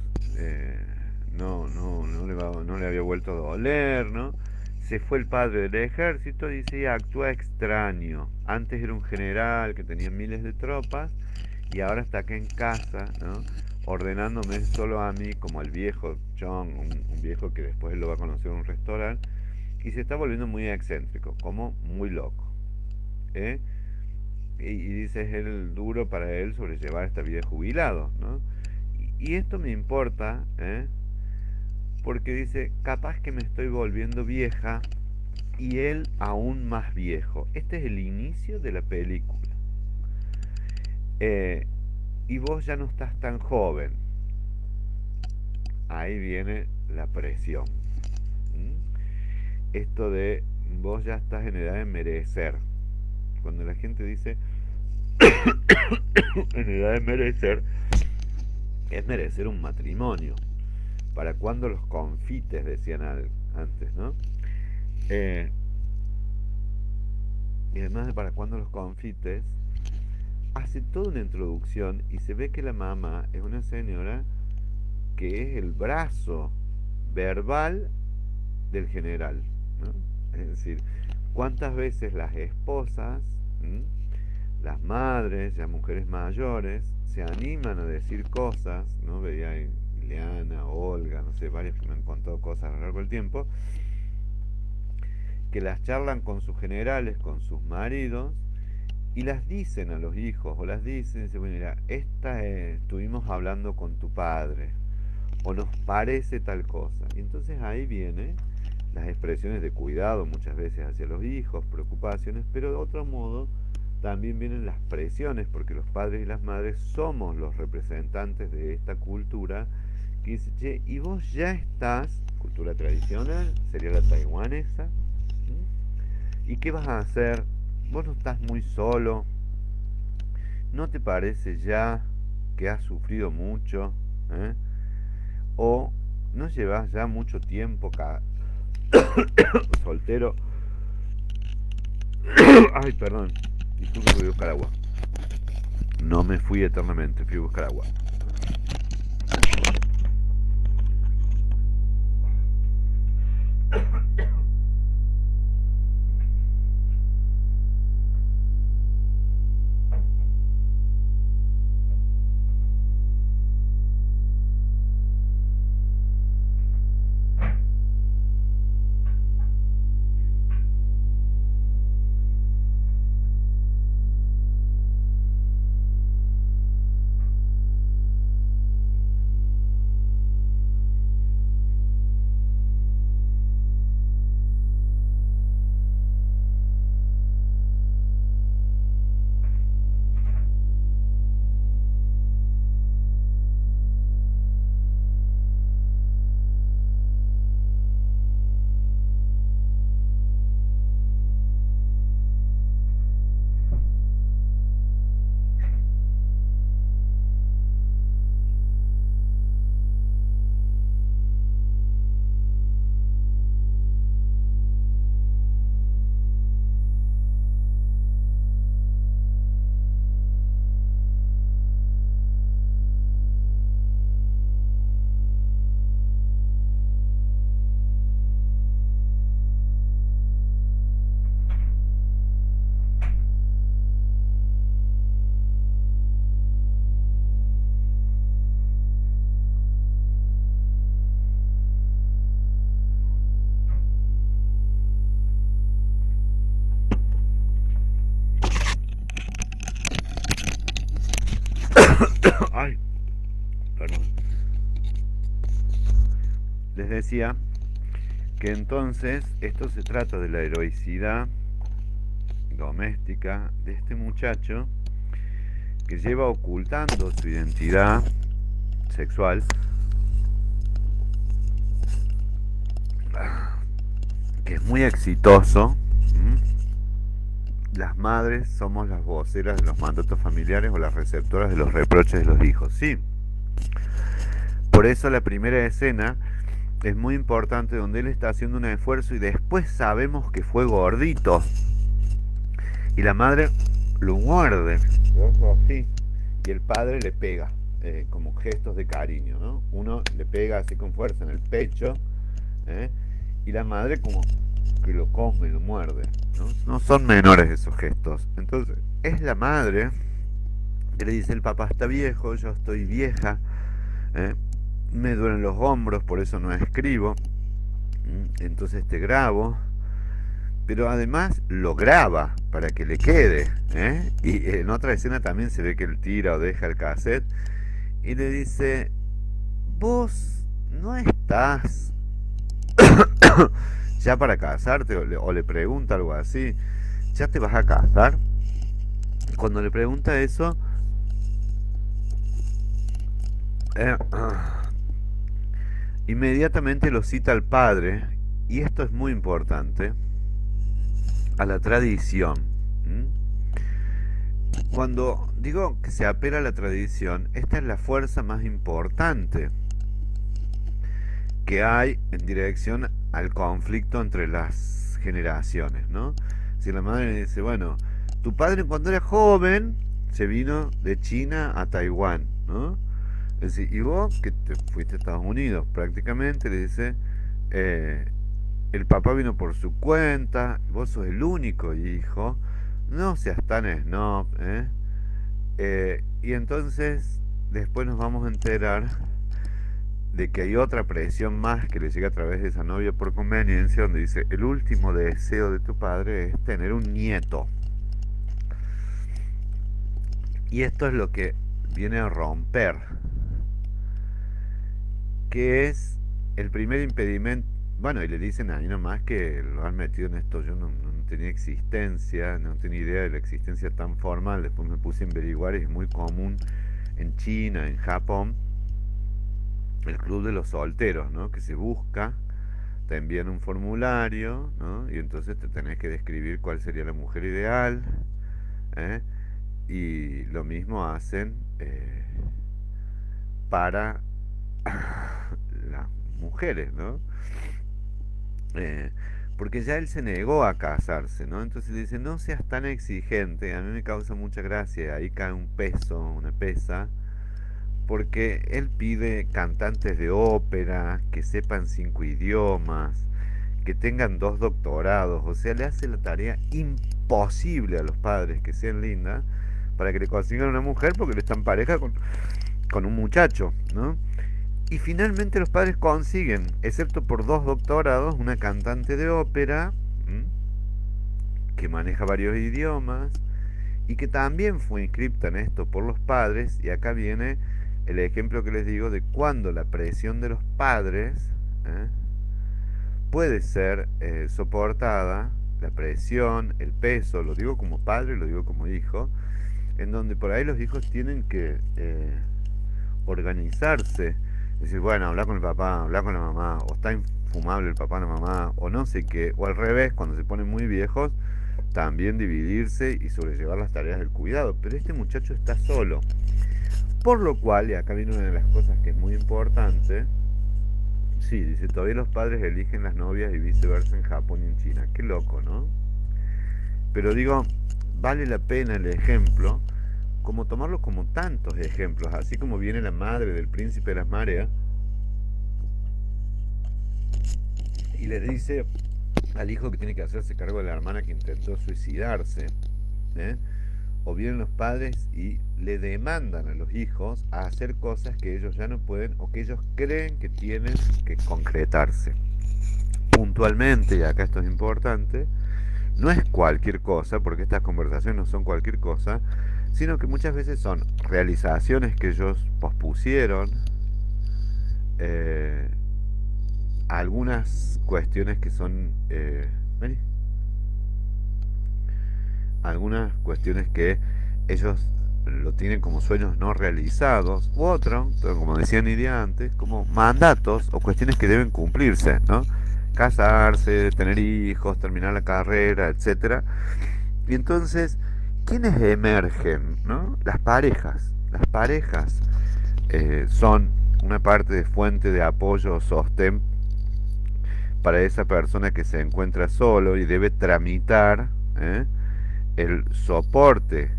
no le había vuelto a doler, ¿no? Se fue el padre del ejército, dice, y actúa extraño. Antes era un general que tenía miles de tropas y ahora está acá en casa, ¿no? Ordenándome solo a mí, como al viejo John, un viejo que después él lo va a conocer en un restaurante, y se está volviendo muy excéntrico, como muy loco. ¿eh? Y dice, es el duro para él sobrellevar esta vida de jubilado, ¿no? Y esto me importa, porque dice, capaz que me estoy volviendo vieja y él aún más viejo. Este es el inicio de la película. Y vos ya no estás tan joven. Ahí viene la presión. Esto de vos ya estás en edad de merecer. Cuando la gente dice en edad de merecer, es merecer un matrimonio. ¿Para cuándo los confites? Decían antes, ¿no? Eh, y además de para cuándo los confites, hace toda una introducción y se ve que la mamá es una señora que es el brazo verbal del general, ¿no? Es decir, cuántas veces las esposas, las madres, ya mujeres mayores, se animan a decir cosas, ¿no? Veía ahí Ileana, Olga, no sé, varios que me han contado cosas a lo largo del tiempo, que las charlan con sus generales, con sus maridos, y las dicen a los hijos, o las dicen, dicen, bueno, mira, estuvimos hablando con tu padre, o nos parece tal cosa. Y entonces ahí vienen las expresiones de cuidado muchas veces hacia los hijos, preocupaciones, pero de otro modo también vienen las presiones, porque los padres y las madres somos los representantes de esta cultura que dice, che, y vos ya estás, cultura tradicional, sería la taiwanesa, ¿y qué vas a hacer? Vos no estás muy solo, ¿no te parece ya que has sufrido mucho? ¿Eh? ¿O no llevas ya mucho tiempo soltero? Ay, perdón, disculpe, voy a buscar agua. No me fui eternamente, fui a buscar agua. Ay, perdón. Les decía que entonces esto se trata de la heroicidad doméstica de este muchacho que lleva ocultando su identidad sexual, que es muy exitoso. Las madres somos las voceras de los mandatos familiares o las receptoras de los reproches de los hijos. Sí, por eso la primera escena es muy importante, donde él está haciendo un esfuerzo y después sabemos que fue gordito y la madre lo muerde así, y el padre le pega, como gestos de cariño, ¿no? Uno le pega así con fuerza en el pecho, ¿eh? Y la madre como que lo come, lo muerde, ¿no? No son menores esos gestos. Entonces es la madre que le dice, el papá está viejo, yo estoy vieja, ¿eh? Me duelen los hombros, por eso no escribo, entonces te grabo, pero además lo graba para que le quede, ¿eh? Y en otra escena también se ve que él tira o deja el cassette y le dice, vos no estás ya para casarte, o le pregunta algo así, ¿ya te vas a casar? Cuando le pregunta eso, eh, inmediatamente lo cita al padre, y esto es muy importante, a la tradición. Cuando digo que se apela a la tradición, esta es la fuerza más importante. que hay en dirección al conflicto entre las generaciones, ¿no? Si la madre dice, bueno, tu padre cuando era joven se vino de China a Taiwán, ¿no? Es decir, y vos que te fuiste a Estados Unidos prácticamente, le dice, eh, el papá vino por su cuenta, vos sos el único hijo, no seas tan snob, ¿eh? Y entonces después nos vamos a enterar de que hay otra presión más que le llega a través de esa novia por conveniencia, donde dice, el último deseo de tu padre es tener un nieto. Y esto es lo que viene a romper, que es el primer impedimento. Bueno, y le dicen ahí nomás que lo han metido en esto, yo no tenía existencia, no tenía idea de la existencia tan formal, después me puse a averiguar y es muy común en China, en Japón, el club de los solteros, ¿no? Que se busca, te envían un formulario, ¿no? Y entonces te tenés que describir cuál sería la mujer ideal, ¿eh? Y lo mismo hacen para las mujeres, ¿no? Eh, Porque ya él se negó a casarse, ¿no? Entonces dice, no seas tan exigente, a mí me causa mucha gracia, ahí cae un peso, una pesa, porque él pide cantantes de ópera, que sepan 5 idiomas, que tengan 2 doctorados, o sea, le hace la tarea imposible a los padres que sean lindas para que le consigan una mujer porque le están pareja con un muchacho, ¿no? Y finalmente los padres consiguen, excepto por 2 doctorados, una cantante de ópera, ¿m? Que maneja varios idiomas y que también fue inscripta en esto por los padres. Y acá viene el ejemplo que les digo de cuando la presión de los padres puede ser soportada, la presión, el peso, lo digo como padre, lo digo como hijo, en donde por ahí los hijos tienen que organizarse, decir, bueno, hablar con el papá, hablar con la mamá, o está infumable el papá o la mamá, o no sé qué, o al revés, cuando se ponen muy viejos, también dividirse y sobrellevar las tareas del cuidado. Pero este muchacho está solo. Por lo cual, y acá viene una de las cosas que es muy importante, sí, dice, todavía los padres eligen las novias y viceversa en Japón y en China. Qué loco, ¿no? Pero digo, vale la pena el ejemplo, como tomarlo como tantos ejemplos, así como viene la madre del príncipe de las mareas y le dice al hijo que tiene que hacerse cargo de la hermana que intentó suicidarse, ¿eh? O vienen los padres y le demandan a los hijos a hacer cosas que ellos ya no pueden o que ellos creen que tienen que concretarse. Puntualmente, y acá esto es importante, no es cualquier cosa, porque estas conversaciones no son cualquier cosa, sino que muchas veces son realizaciones que ellos pospusieron, eh, algunas cuestiones que son, vení, algunas cuestiones que ellos lo tienen como sueños no realizados, u otro, como decía Nidia antes, como mandatos o cuestiones que deben cumplirse, ¿no? Casarse, tener hijos, terminar la carrera, etcétera. Y entonces, ¿quiénes emergen? ¿No? Las parejas. Las parejas son una parte de fuente de apoyo o sostén para esa persona que se encuentra solo y debe tramitar el soporte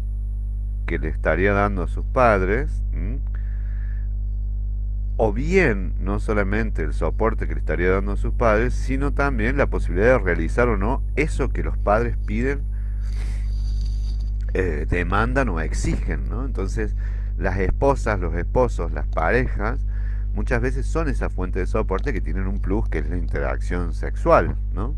que le estaría dando a sus padres, o bien no solamente el soporte que le estaría dando a sus padres, sino también la posibilidad de realizar o no eso que los padres piden, demandan o exigen, ¿no? Entonces, las esposas, los esposos, las parejas, muchas veces son esa fuente de soporte que tienen un plus que es la interacción sexual, ¿no?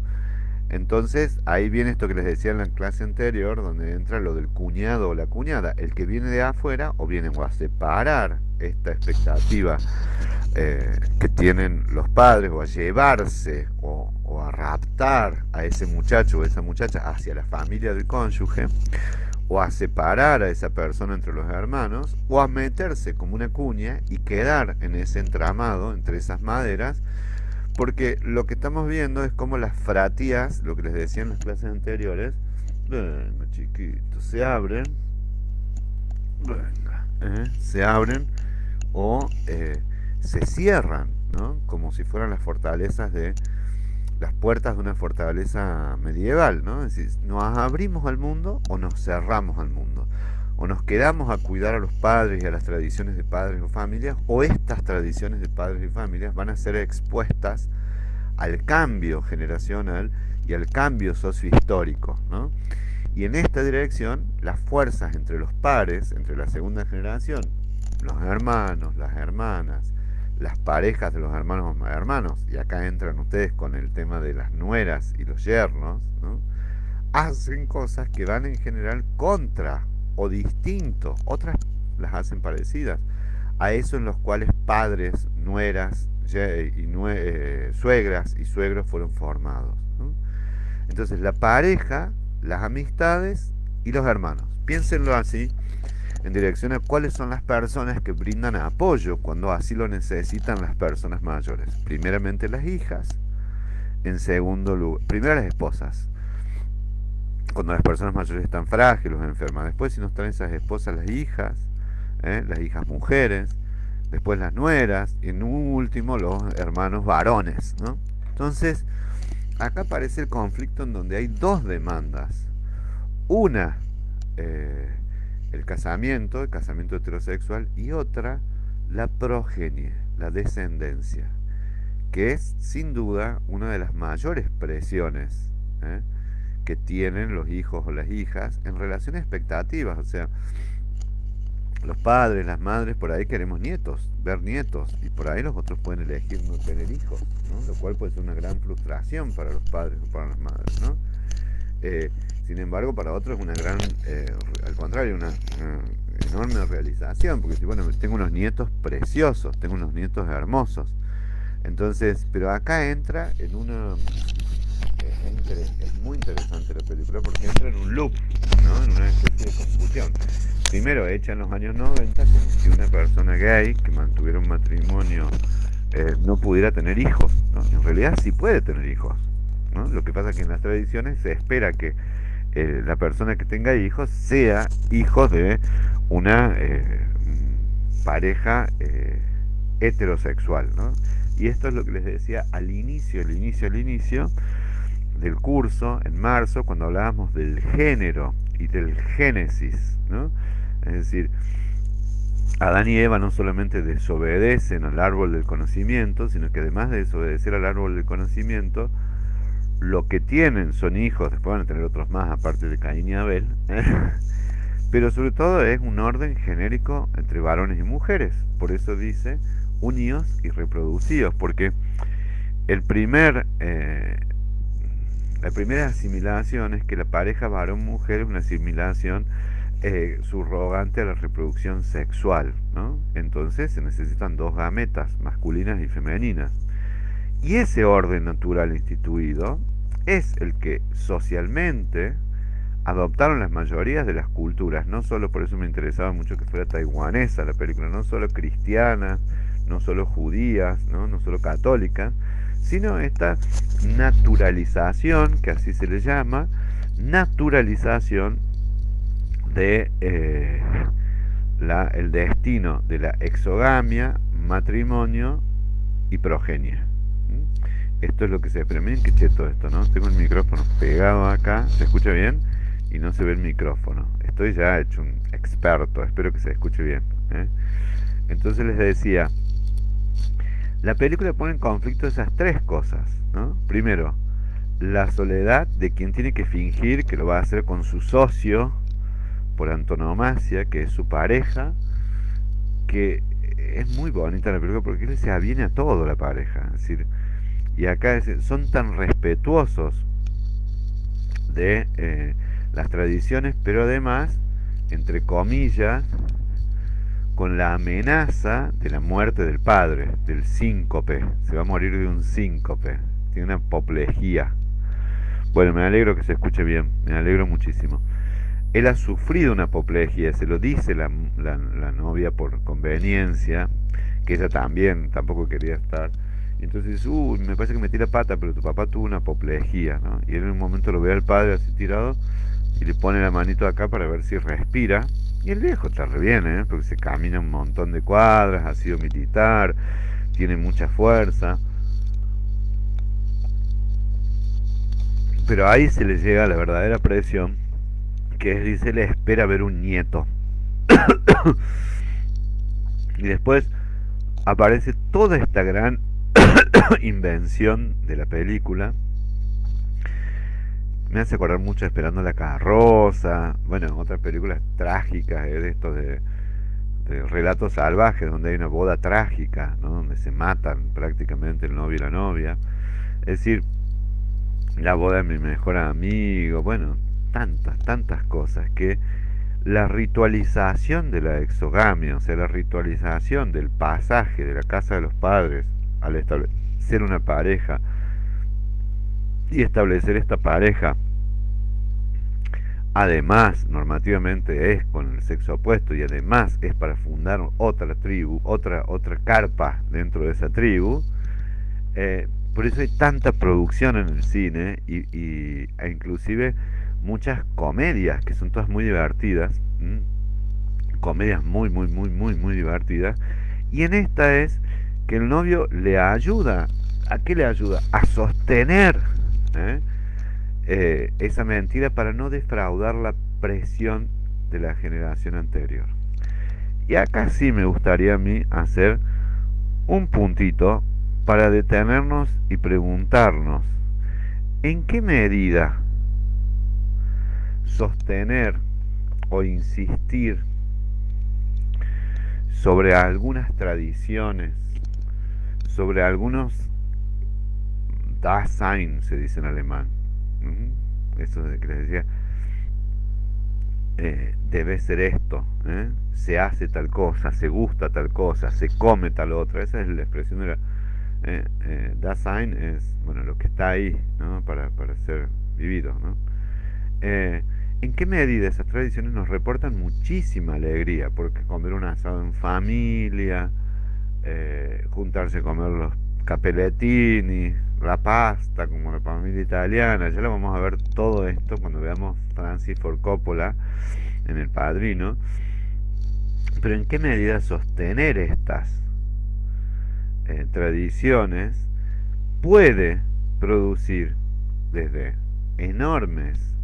Entonces, ahí viene esto que les decía en la clase anterior, donde entra lo del cuñado o la cuñada, el que viene de afuera o viene o a separar esta expectativa que tienen los padres, o a llevarse o a raptar a ese muchacho o esa muchacha hacia la familia del cónyuge, o a separar a esa persona entre los hermanos, o a meterse como una cuña y quedar en ese entramado entre esas maderas, porque lo que estamos viendo es como las fratías, lo que les decía en las clases anteriores, venga chiquitos, se abren, venga, se abren o se cierran, ¿no? Como si fueran las fortalezas de las puertas de una fortaleza medieval, ¿no? Es decir, nos abrimos al mundo o nos cerramos al mundo. O nos quedamos a cuidar a los padres y a las tradiciones de padres o familias, o estas tradiciones de padres y familias van a ser expuestas al cambio generacional y al cambio sociohistórico, ¿no? Y en esta dirección, las fuerzas entre los pares, entre la segunda generación, los hermanos, las hermanas, las parejas de los hermanos, y acá entran ustedes con el tema de las nueras y los yernos, ¿no? Hacen cosas que van en general contra o distinto, otras las hacen parecidas a eso en los cuales padres, nueras suegras y suegros fueron formados, ¿no? Entonces la pareja, las amistades y los hermanos. Piénsenlo así en dirección a cuáles son las personas que brindan apoyo cuando así lo necesitan las personas mayores. Primeramente las hijas, en segundo lugar, primero las esposas, cuando las personas mayores están frágiles o enfermas. Después, si no están esas esposas, las hijas mujeres, después las nueras, y en último los hermanos varones, ¿no? Entonces, acá aparece el conflicto en donde hay dos demandas. Una, eh, el casamiento heterosexual, y otra, la progenie, la descendencia, que es sin duda una de las mayores presiones, ¿eh?, que tienen los hijos o las hijas en relación a expectativas. O sea, los padres, las madres, por ahí queremos nietos, ver nietos, y por ahí los otros pueden elegir no tener hijos, ¿no? Lo cual puede ser una gran frustración para los padres o para las madres, ¿no? Sin embargo, para otros es una gran, al contrario, una enorme realización, porque si, bueno, tengo unos nietos preciosos, tengo unos nietos hermosos. Entonces, pero acá entra en una... es muy interesante la película porque entra en un loop, ¿no? En una especie de confusión. Primero, hecha en los años 90, como si una persona gay que mantuviera un matrimonio no pudiera tener hijos, ¿no? En realidad sí puede tener hijos, ¿no? Lo que pasa es que en las tradiciones se espera que la persona que tenga hijos sea hijo de una pareja heterosexual, ¿no? Y esto es lo que les decía al inicio del curso, en marzo, cuando hablábamos del género y del génesis, ¿no? Es decir, Adán y Eva no solamente desobedecen al árbol del conocimiento, sino que además de desobedecer al árbol del conocimiento, lo que tienen son hijos, después van a tener otros más aparte de Caín y Abel, ¿eh? Pero sobre todo es un orden genérico entre varones y mujeres. Por eso dice unidos y reproducidos, porque el primer, la primera asimilación es que la pareja varón-mujer es una asimilación subrogante a la reproducción sexual, ¿no? Entonces se necesitan dos gametas, masculinas y femeninas. Y ese orden natural instituido es el que socialmente adoptaron las mayorías de las culturas, no solo, por eso me interesaba mucho que fuera taiwanesa la película, no solo cristiana, no solo judías, no solo católicas, sino esta naturalización, que así se le llama, naturalización de el destino de la exogamia, matrimonio y progenie. Esto es lo que se... Pero miren que cheto esto, ¿no? Tengo el micrófono pegado acá, ¿se escucha bien? Y no se ve el micrófono. Estoy ya hecho un experto, espero que se escuche bien, ¿eh? Entonces les decía, la película pone en conflicto esas tres cosas, ¿no? Primero, la soledad de quien tiene que fingir que lo va a hacer con su socio por antonomasia, que es su pareja, que es muy bonita la película porque él se aviene a todo, la pareja. Es decir, y acá son tan respetuosos de las tradiciones, pero además, entre comillas, con la amenaza de la muerte del padre, del síncope. Se va a morir de un síncope. Tiene una apoplejía. Bueno, me alegro que se escuche bien, me alegro muchísimo. Él ha sufrido una apoplejía, se lo dice la novia por conveniencia, que ella también tampoco quería estar. Y entonces dice, uy, me parece que metí la pata, pero tu papá tuvo una apoplejía, ¿no? Y él en un momento lo ve al padre así tirado y le pone la manito acá para ver si respira. Y el viejo está re bien, ¿eh? Porque se camina un montón de cuadras, ha sido militar, tiene mucha fuerza, pero ahí se le llega a la verdadera presión, que es, dice, le espera ver un nieto. Y después aparece toda esta gran invención de la película. Me hace acordar mucho Esperando la Carroza, bueno, otras películas trágicas, de estos de relatos salvajes, donde hay una boda trágica, ¿no? Donde se matan prácticamente el novio y la novia. Es decir, la boda de mi mejor amigo, bueno, tantas cosas que la ritualización de la exogamia, o sea, la ritualización del pasaje de la casa de los padres al establecer una pareja y establecer esta pareja, además normativamente es con el sexo opuesto y además es para fundar otra tribu, otra carpa dentro de esa tribu. Por eso hay tanta producción en el cine e inclusive muchas comedias que son todas muy divertidas, comedias muy divertidas. Y en esta es que el novio le ayuda. ¿A qué le ayuda? A sostener, ¿eh? Esa mentira para no defraudar la presión de la generación anterior. Y acá sí me gustaría a mí hacer un puntito para detenernos y preguntarnos, ¿en qué medida sostener o insistir sobre algunas tradiciones, sobre algunos Dasein, se dice en alemán? Eso de que les decía, debe ser esto, se hace tal cosa, se gusta tal cosa, se come tal otra. Esa es la expresión de la Dasein, es, bueno, lo que está ahí, ¿no? Para ser vivido, ¿no? ¿En qué medida esas tradiciones nos reportan muchísima alegría? Porque comer un asado en familia, juntarse a comer los capelletini, la pasta, como la familia italiana, ya lo vamos a ver todo esto cuando veamos Francis Ford Coppola en El Padrino. Pero ¿en qué medida sostener estas tradiciones puede producir desde enormes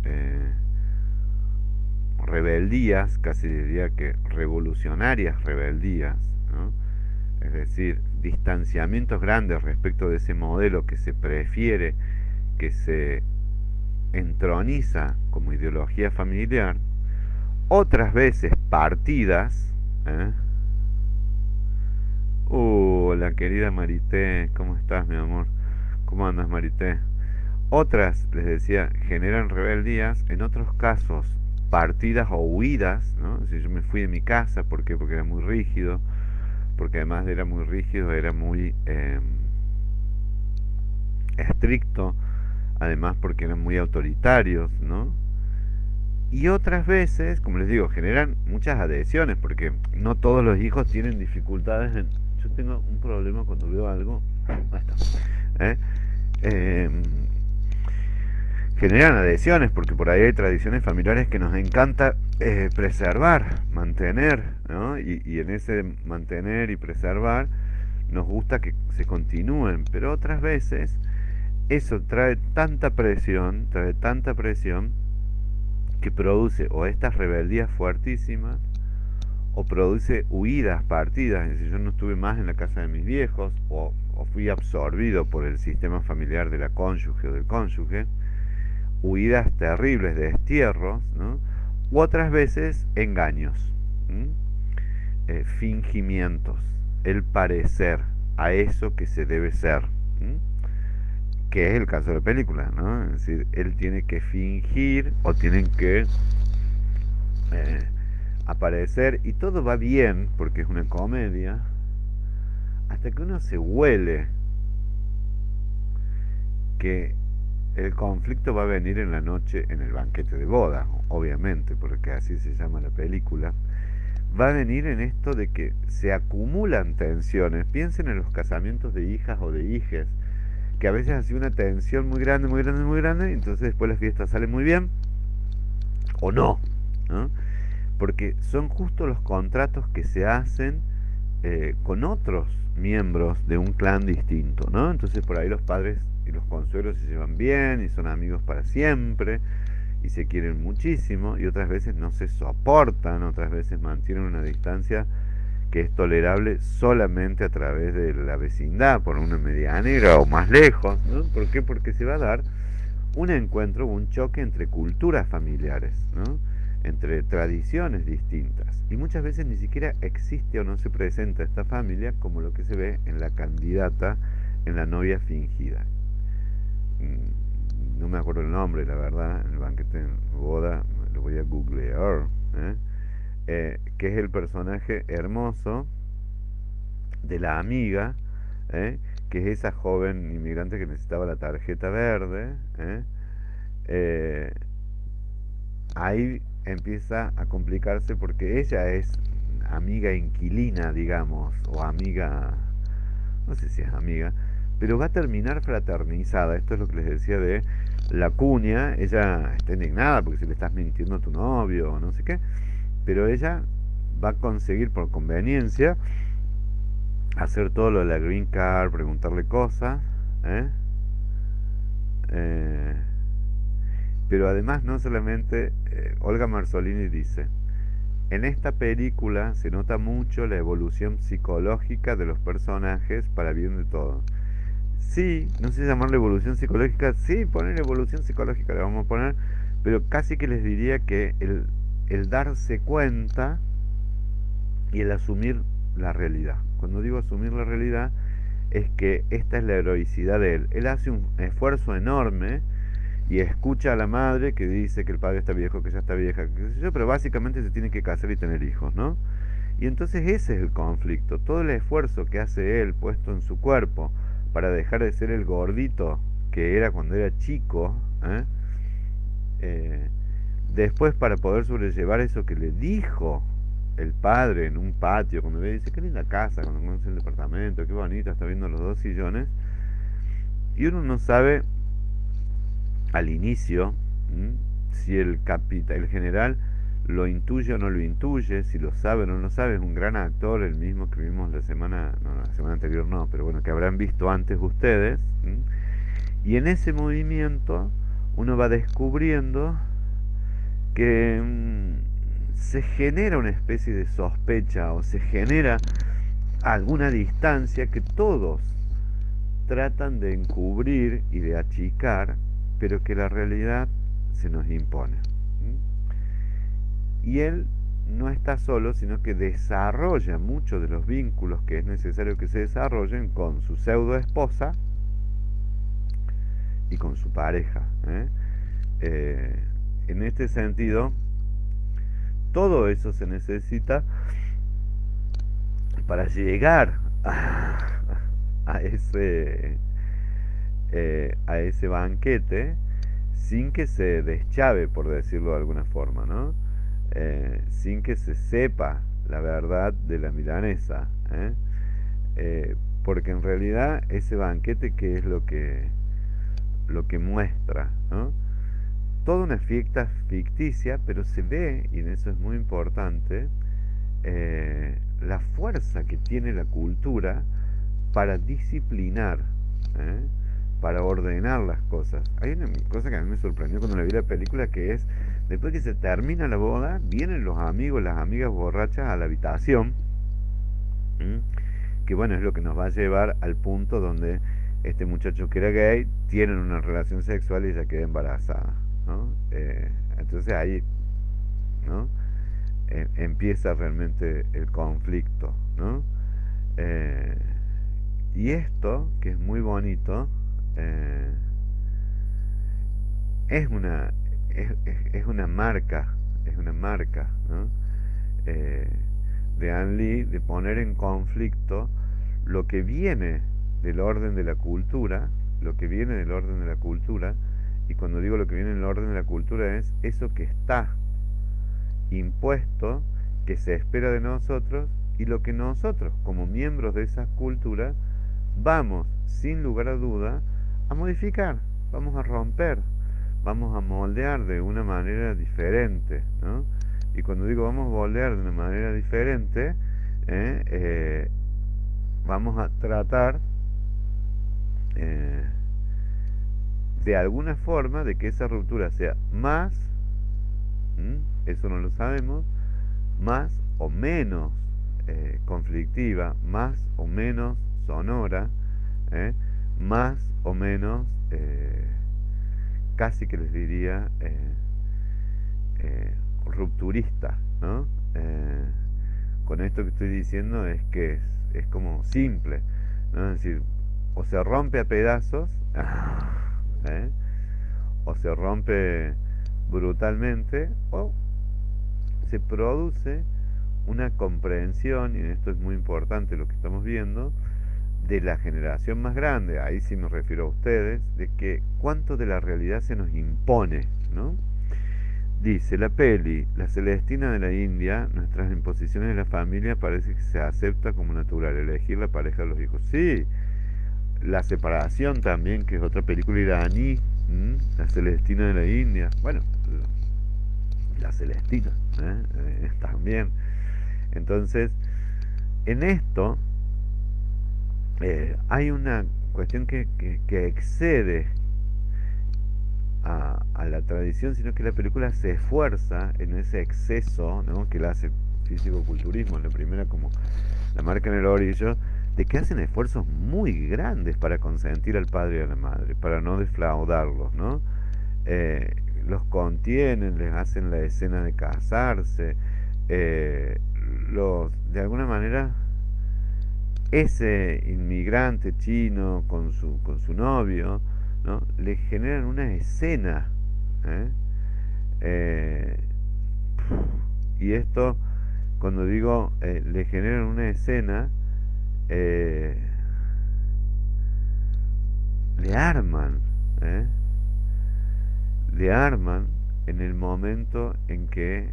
rebeldías, casi diría que revolucionarias rebeldías, ¿no? Es decir, distanciamientos grandes respecto de ese modelo que se prefiere, que se entroniza como ideología familiar, otras veces partidas, ¿eh? La querida Marité, ¿cómo estás, mi amor? ¿Cómo andas, Marité? Otras, les decía, generan rebeldías, en otros casos partidas o huidas, ¿no? Si yo me fui de mi casa, ¿por qué? Porque era muy rígido, porque además de era muy rígido, era muy estricto, además porque eran muy autoritarios, ¿no? Y otras veces, como les digo, generan muchas adhesiones, porque no todos los hijos tienen dificultades en... Yo tengo un problema cuando veo algo... Ahí está. ¿Eh? Em, Generan adhesiones, porque por ahí hay tradiciones familiares que nos encanta preservar, mantener, ¿no? Y en ese mantener y preservar nos gusta que se continúen, pero otras veces eso trae tanta presión que produce o estas rebeldías fuertísimas o produce huidas, partidas. Es decir, yo no estuve más en la casa de mis viejos o fui absorbido por el sistema familiar de la cónyuge o del cónyuge, huidas terribles, destierros, ¿no? U otras veces engaños, fingimientos, el parecer a eso que se debe ser, que es el caso de la película, ¿no? Es decir, él tiene que fingir o tienen que aparecer y todo va bien porque es una comedia hasta que uno se huele que el conflicto va a venir en la noche en el banquete de boda, obviamente, porque así se llama la película. Va a venir en esto de que se acumulan tensiones. Piensen en los casamientos de hijas o de hijes, que a veces ha sido una tensión muy grande, y entonces después la fiesta sale muy bien o no, ¿no? Porque son justo los contratos que se hacen con otros miembros de un clan distinto, ¿no? Entonces por ahí los padres y los consuegros se llevan bien y son amigos para siempre y se quieren muchísimo y otras veces no se soportan, otras veces mantienen una distancia que es tolerable solamente a través de la vecindad, por una medianera o más lejos, ¿no? ¿Por qué? Porque se va a dar un encuentro, un choque entre culturas familiares, ¿no? Entre tradiciones distintas. Y muchas veces ni siquiera existe o no se presenta esta familia como lo que se ve en la candidata, en la novia fingida. No me acuerdo el nombre, la verdad, en el banquete en boda, lo voy a googlear, ¿eh? Que es el personaje hermoso de la amiga, ¿eh? Que es esa joven inmigrante que necesitaba la tarjeta verde, ¿eh? Eh, Ahí empieza a complicarse porque ella es amiga inquilina, digamos, o amiga, no sé si es amiga, pero va a terminar fraternizada. Esto es lo que les decía de la cuña. Ella está indignada porque si le estás mintiendo a tu novio o no sé qué, pero ella va a conseguir por conveniencia hacer todo lo de la green card, preguntarle cosas, ¿eh? Eh, pero además no solamente, Olga Marzolini dice, en esta película se nota mucho la evolución psicológica de los personajes para bien de todo. Sí, no sé llamarle evolución psicológica, sí, poner evolución psicológica le vamos a poner, pero casi que les diría que el darse cuenta y el asumir la realidad. Cuando digo asumir la realidad, es que esta es la heroicidad de él. Él hace un esfuerzo enorme y escucha a la madre que dice que el padre está viejo, que ella está vieja, qué sé yo, pero básicamente se tiene que casar y tener hijos, ¿no? Y entonces ese es el conflicto, todo el esfuerzo que hace él puesto en su cuerpo para dejar de ser el gordito que era cuando era chico, ¿eh? Eh, después para poder sobrellevar eso que le dijo el padre en un patio, cuando ve, dice, qué linda casa, cuando conoce el departamento, qué bonito, está viendo los dos sillones, y uno no sabe al inicio, si el general lo intuye o no lo intuye, si lo sabe o no lo sabe, es un gran actor, el mismo que vimos la semana, no, la semana anterior no, pero bueno, que habrán visto antes ustedes, y en ese movimiento uno va descubriendo que se genera una especie de sospecha o se genera alguna distancia que todos tratan de encubrir y de achicar, pero que la realidad se nos impone. Y él no está solo, sino que desarrolla muchos de los vínculos que es necesario que se desarrollen con su pseudo esposa y con su pareja, ¿eh? En este sentido, todo eso se necesita para llegar a ese banquete sin que se deschave, por decirlo de alguna forma, ¿no? Sin que se sepa la verdad de la milanesa, ¿eh? Porque en realidad ese banquete, ¿qué es lo que muestra, ¿no? Toda una fiesta ficticia, pero se ve, y en eso es muy importante, la fuerza que tiene la cultura para disciplinar, ¿eh? Para ordenar las cosas. Hay una cosa que a mí me sorprendió cuando le vi la película, que es, después que se termina la boda, vienen los amigos, las amigas borrachas a la habitación, ¿m? Que bueno, es lo que nos va a llevar al punto donde este muchacho que era gay tienen una relación sexual y ella queda embarazada, ¿no? Entonces ahí, ¿no? Empieza realmente el conflicto, ¿no? Eh, y esto, que es muy bonito, eh, es una, es una marca, ¿no? Eh, de Anne Lee de poner en conflicto lo que viene del orden de la cultura, lo que viene del orden de la cultura, y cuando digo lo que viene del orden de la cultura es eso que está impuesto, que se espera de nosotros, y lo que nosotros, como miembros de esa cultura, vamos, sin lugar a duda, a modificar, vamos a romper, vamos a moldear de una manera diferente, ¿no? Y cuando digo vamos a moldear de una manera diferente, ¿eh? Vamos a tratar eh, de alguna forma de que esa ruptura sea más, eso no lo sabemos, más o menos conflictiva, más o menos sonora, ¿eh? Más o menos, casi que les diría, rupturista, ¿no? Con esto que estoy diciendo es que es como simple, ¿no? Es decir, o se rompe a pedazos, ¿eh? O se rompe brutalmente, o se produce una comprensión, y esto es muy importante lo que estamos viendo, de la generación más grande, ahí sí me refiero a ustedes, de que cuánto de la realidad se nos impone, ¿no? Dice la peli, la Celestina de la India, nuestras imposiciones de la familia parece que se acepta como natural, elegir la pareja de los hijos. Sí, la separación también, que es otra película iraní, la Celestina de la India, bueno, la Celestina, también. Entonces, en esto hay una cuestión que excede a la tradición, sino que la película se esfuerza en ese exceso, ¿no? Que la hace físico-culturismo, en la primera como la marca en el orillo, de que hacen esfuerzos muy grandes para consentir al padre y a la madre, para no defraudarlos, ¿no? Eh, los contienen, les hacen la escena de casarse, eh, de alguna manera ese inmigrante chino con su novio, ¿no? Le generan una escena, ¿eh? Eh, y esto, cuando digo le generan una escena, eh, le arman, ¿eh? Le arman en el momento en que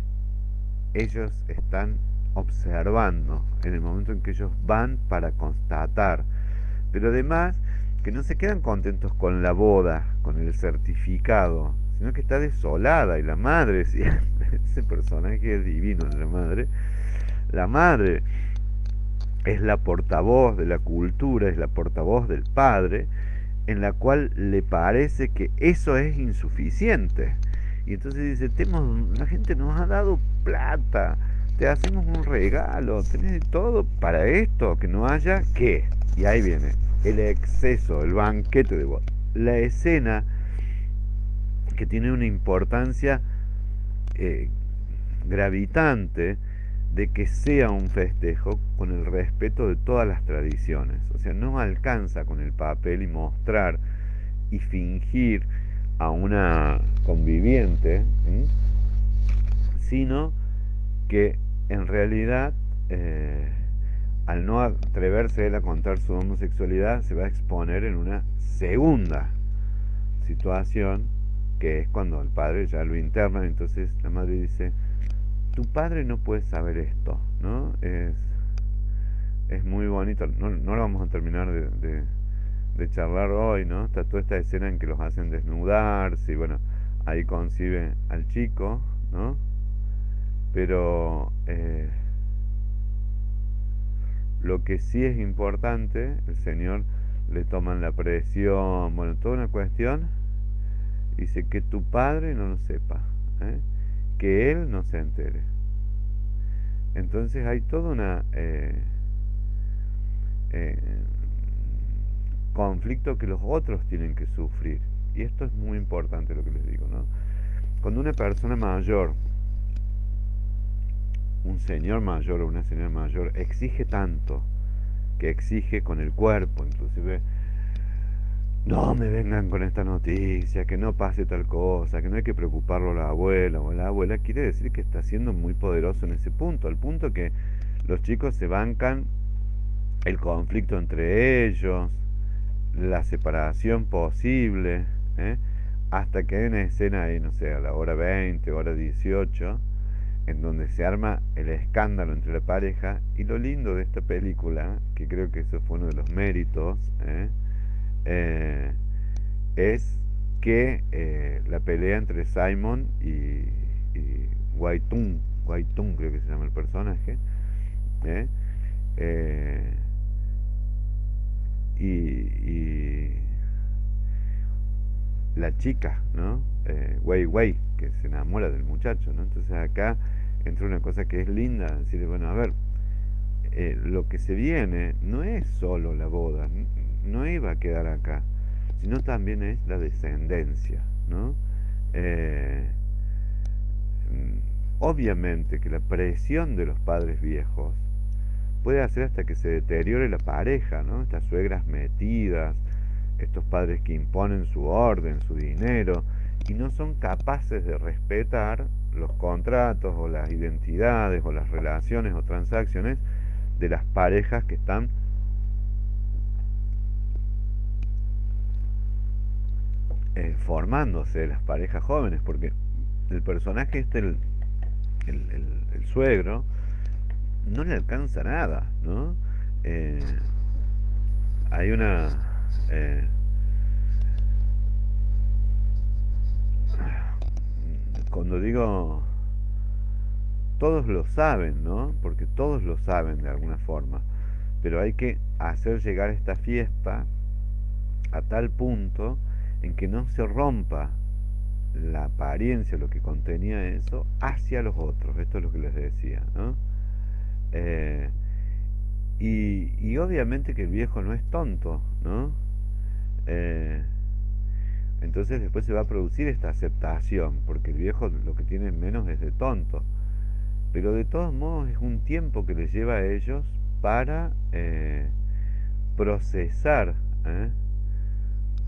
ellos están observando, en el momento en que ellos van para constatar, pero además que no se quedan contentos con la boda, con el certificado, sino que está desolada y la madre, sí, ese personaje es divino, la madre es la portavoz de la cultura, es la portavoz del padre, en la cual le parece que eso es insuficiente. Y entonces dice, la gente nos ha dado plata, te hacemos un regalo, tenés todo para esto, que no haya qué. Y ahí viene el exceso, el banquete de boda. La escena que tiene una importancia eh, gravitante de que sea un festejo con el respeto de todas las tradiciones. O sea, no alcanza con el papel y mostrar y fingir a una conviviente, ¿sí? Sino que en realidad, al no atreverse él a contar su homosexualidad, se va a exponer en una segunda situación, que es cuando el padre ya lo interna. Entonces la madre dice, tu padre no puede saber esto, ¿no? Es muy bonito, no lo vamos a terminar de charlar hoy, ¿no? Está toda esta escena en que los hacen desnudarse y bueno, ahí concibe al chico, ¿no? Pero lo que sí es importante, el señor le toman la presión, bueno, toda una cuestión, dice que tu padre no lo sepa, ¿eh? Que él no se entere. Entonces hay toda una eh, conflicto que los otros tienen que sufrir. Y esto es muy importante lo que les digo, ¿no? Cuando una persona mayor, un señor mayor o una señora mayor exige tanto, que exige con el cuerpo, inclusive, no me vengan con esta noticia, que no pase tal cosa, que no hay que preocuparlo a la abuela o a la abuela, quiere decir que está siendo muy poderoso en ese punto, al punto que los chicos se bancan el conflicto entre ellos, la separación posible, ¿eh? Hasta que hay una escena ahí, no sé, a la hora 20, hora 18, en donde se arma el escándalo entre la pareja. Y lo lindo de esta película, que creo que eso fue uno de los méritos, eh, es que la pelea entre Simon y Wai Tung creo que se llama el personaje, ¿eh? Eh, y la chica, ¿no? Wei Wei, que se enamora del muchacho, ¿no? Entonces acá entra una cosa que es linda, decir, bueno, a ver, lo que se viene no es solo la boda, no iba a quedar acá, sino también es la descendencia, ¿no? Eh, Obviamente que la presión de los padres viejos puede hacer hasta que se deteriore la pareja, ¿no? Estas suegras metidas, estos padres que imponen su orden, su dinero, y no son capaces de respetar los contratos o las identidades o las relaciones o transacciones de las parejas que están formándose, las parejas jóvenes, porque el personaje este, el suegro, no le alcanza nada, ¿no? Eh, Hay una... eh, cuando digo todos lo saben, ¿no? Porque todos lo saben de alguna forma, pero hay que hacer llegar esta fiesta a tal punto en que no se rompa la apariencia, lo que contenía eso, hacia los otros. Esto es lo que les decía, ¿no? Eh, y obviamente que el viejo no es tonto, ¿no? Eh, entonces después se va a producir esta aceptación, porque el viejo lo que tiene menos es de tonto. Pero de todos modos es un tiempo que les lleva a ellos para procesar, ¿eh?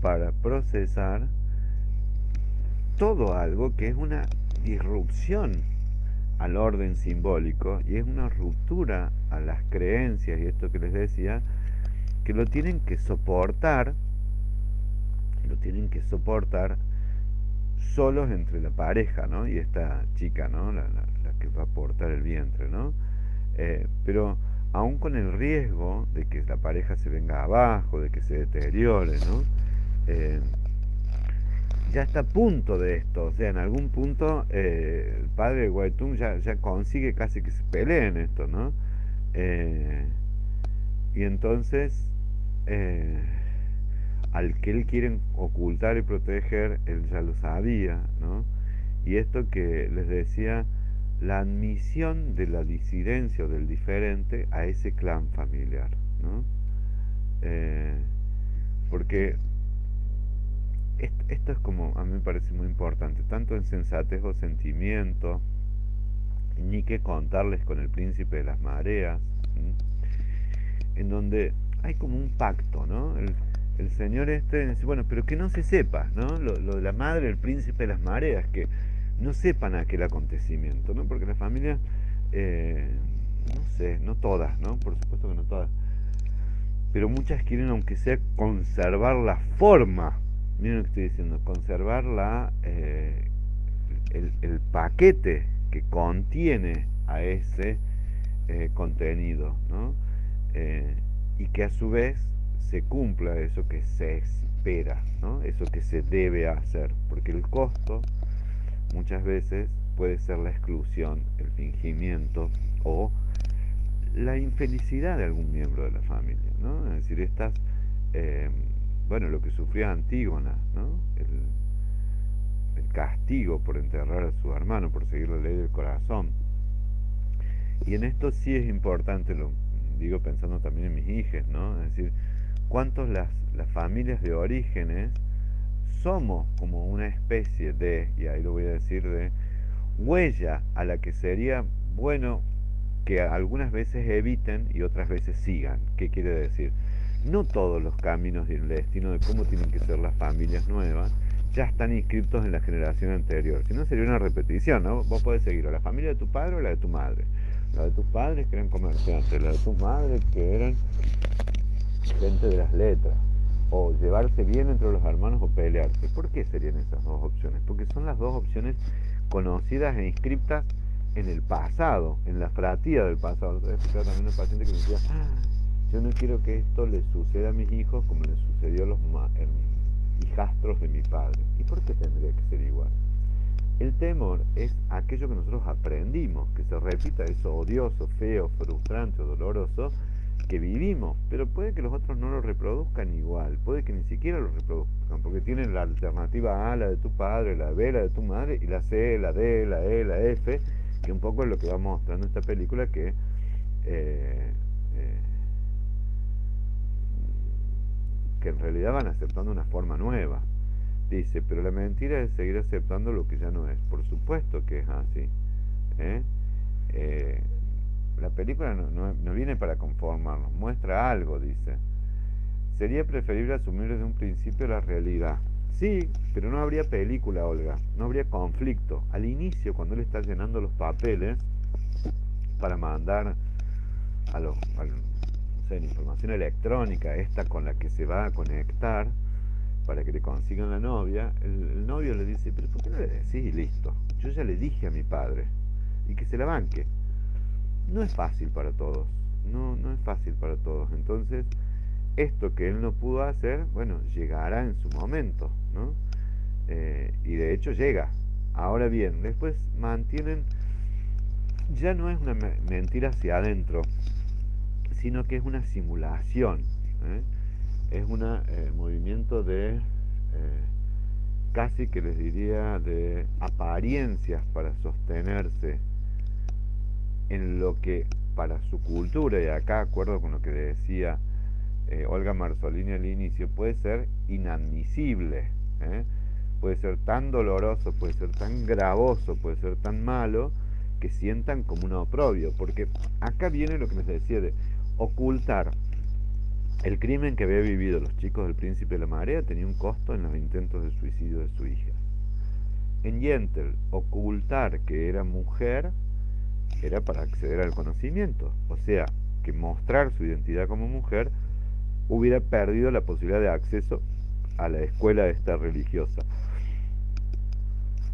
Para procesar todo algo que es una disrupción al orden simbólico y es una ruptura a las creencias y esto que les decía, que lo tienen que soportar solos entre la pareja, ¿no? Y esta chica, ¿no? La que va a portar el vientre, ¿no? Pero aún con el riesgo de que la pareja se venga abajo, de que se deteriore, ¿no? Eh, ya está a punto de esto, o sea, en algún punto el padre de Guaitung ya consigue casi que se peleen esto, ¿no? Eh, y entonces, eh, al que él quiere ocultar y proteger, él ya lo sabía, ¿no? Y esto que les decía, la admisión de la disidencia o del diferente a ese clan familiar, ¿no? Eh, Porque esto es como, a mí me parece muy importante, tanto en sensatez o sentimiento, ni que contarles con el príncipe de las mareas, ¿m? En donde hay como un pacto, ¿no? El señor este dice, bueno, pero que no se sepa, ¿no? Lo de la madre, el príncipe de las mareas, que no sepan aquel acontecimiento, ¿no? Porque las familias, eh, no sé, no todas, ¿no? Por supuesto que no todas, pero muchas quieren, aunque sea, conservar la forma. Miren lo que estoy diciendo, conservar el paquete que contiene a ese contenido, ¿no? Eh, y que a su vez se cumpla eso que se espera, ¿no? Eso que se debe hacer, porque el costo muchas veces puede ser la exclusión, el fingimiento o la infelicidad de algún miembro de la familia, ¿no? Es decir, eh, bueno, lo que sufría Antígona, ¿no? El castigo por enterrar a su hermano, por seguir la ley del corazón. Y en esto sí es importante, lo digo pensando también en mis hijas, ¿no? Es decir, cuántos las familias de orígenes somos como una especie de, y ahí lo voy a decir, de huella a la que sería bueno que algunas veces eviten y otras veces sigan. ¿Qué quiere decir? No todos los caminos y el destino de cómo tienen que ser las familias nuevas ya están inscritos en la generación anterior, si no sería una repetición, ¿no? Vos podés seguir a la familia de tu padre o la de tu madre, la de tus padres que eran comerciantes, la de tus madres que eran gente de las letras, o llevarse bien entre los hermanos o pelearse. ¿Por qué serían esas dos opciones? Porque son las dos opciones conocidas e inscriptas en el pasado, en la fratía del pasado. He escuchado también a un paciente que me decía, yo no quiero que esto le suceda a mis hijos como le sucedió a los hijastros de mi padre. ¿Y por qué tendría que ser igual? El temor es aquello que nosotros aprendimos, que se repita eso odioso, feo, frustrante o doloroso, que vivimos, pero puede que los otros no lo reproduzcan igual, puede que ni siquiera lo reproduzcan, porque tienen la alternativa A, la de tu padre, la B, la de tu madre, y la C, la D, la E, la F, que un poco es lo que va mostrando esta película, que eh, eh, que en realidad van aceptando una forma nueva. Dice, pero la mentira es seguir aceptando lo que ya no es. Por supuesto que es así. ¿eh? Eh, la película no viene para conformarnos, muestra algo, dice. Sería preferible asumir desde un principio la realidad. Sí, pero no habría película, Olga, no habría conflicto. Al inicio, cuando él está llenando los papeles para mandar no sé, la información electrónica, esta con la que se va a conectar, para que le consigan la novia, el novio le dice, pero ¿por qué no le decís y listo? Yo ya le dije a mi padre, y que se la banque. No es fácil para todos, no es fácil para todos. Entonces, esto que él no pudo hacer, bueno, llegará en su momento, ¿no? Y de hecho llega. Ahora bien, después mantienen, ya no es una mentira hacia adentro, sino que es una simulación, ¿eh? Es un movimiento de, casi que les diría, de apariencias para sostenerse en lo que para su cultura, y acá acuerdo con lo que decía Olga Marzolini al inicio, puede ser inadmisible, ¿eh? Puede ser tan doloroso, puede ser tan gravoso, puede ser tan malo, que sientan como un oprobio, porque acá viene lo que les decía de ocultar el crimen que había vivido los chicos del Príncipe de la Marea. Tenía un costo en los intentos de suicidio de su hija. En Yentl, ocultar que era mujer era para acceder al conocimiento, o sea, que mostrar su identidad como mujer hubiera perdido la posibilidad de acceso a la escuela esta religiosa.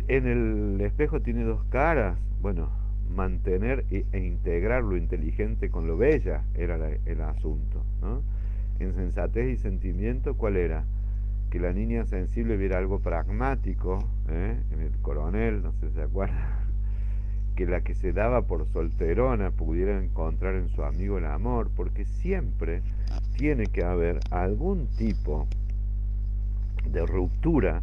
En el espejo tiene dos caras. Bueno, mantener e integrar lo inteligente con lo bella era el asunto, ¿no? En sensatez y sentimiento, ¿cuál era? Que la niña sensible viera algo pragmático, en el coronel, no sé si se acuerda, que la que se daba por solterona pudiera encontrar en su amigo el amor, porque siempre tiene que haber algún tipo de ruptura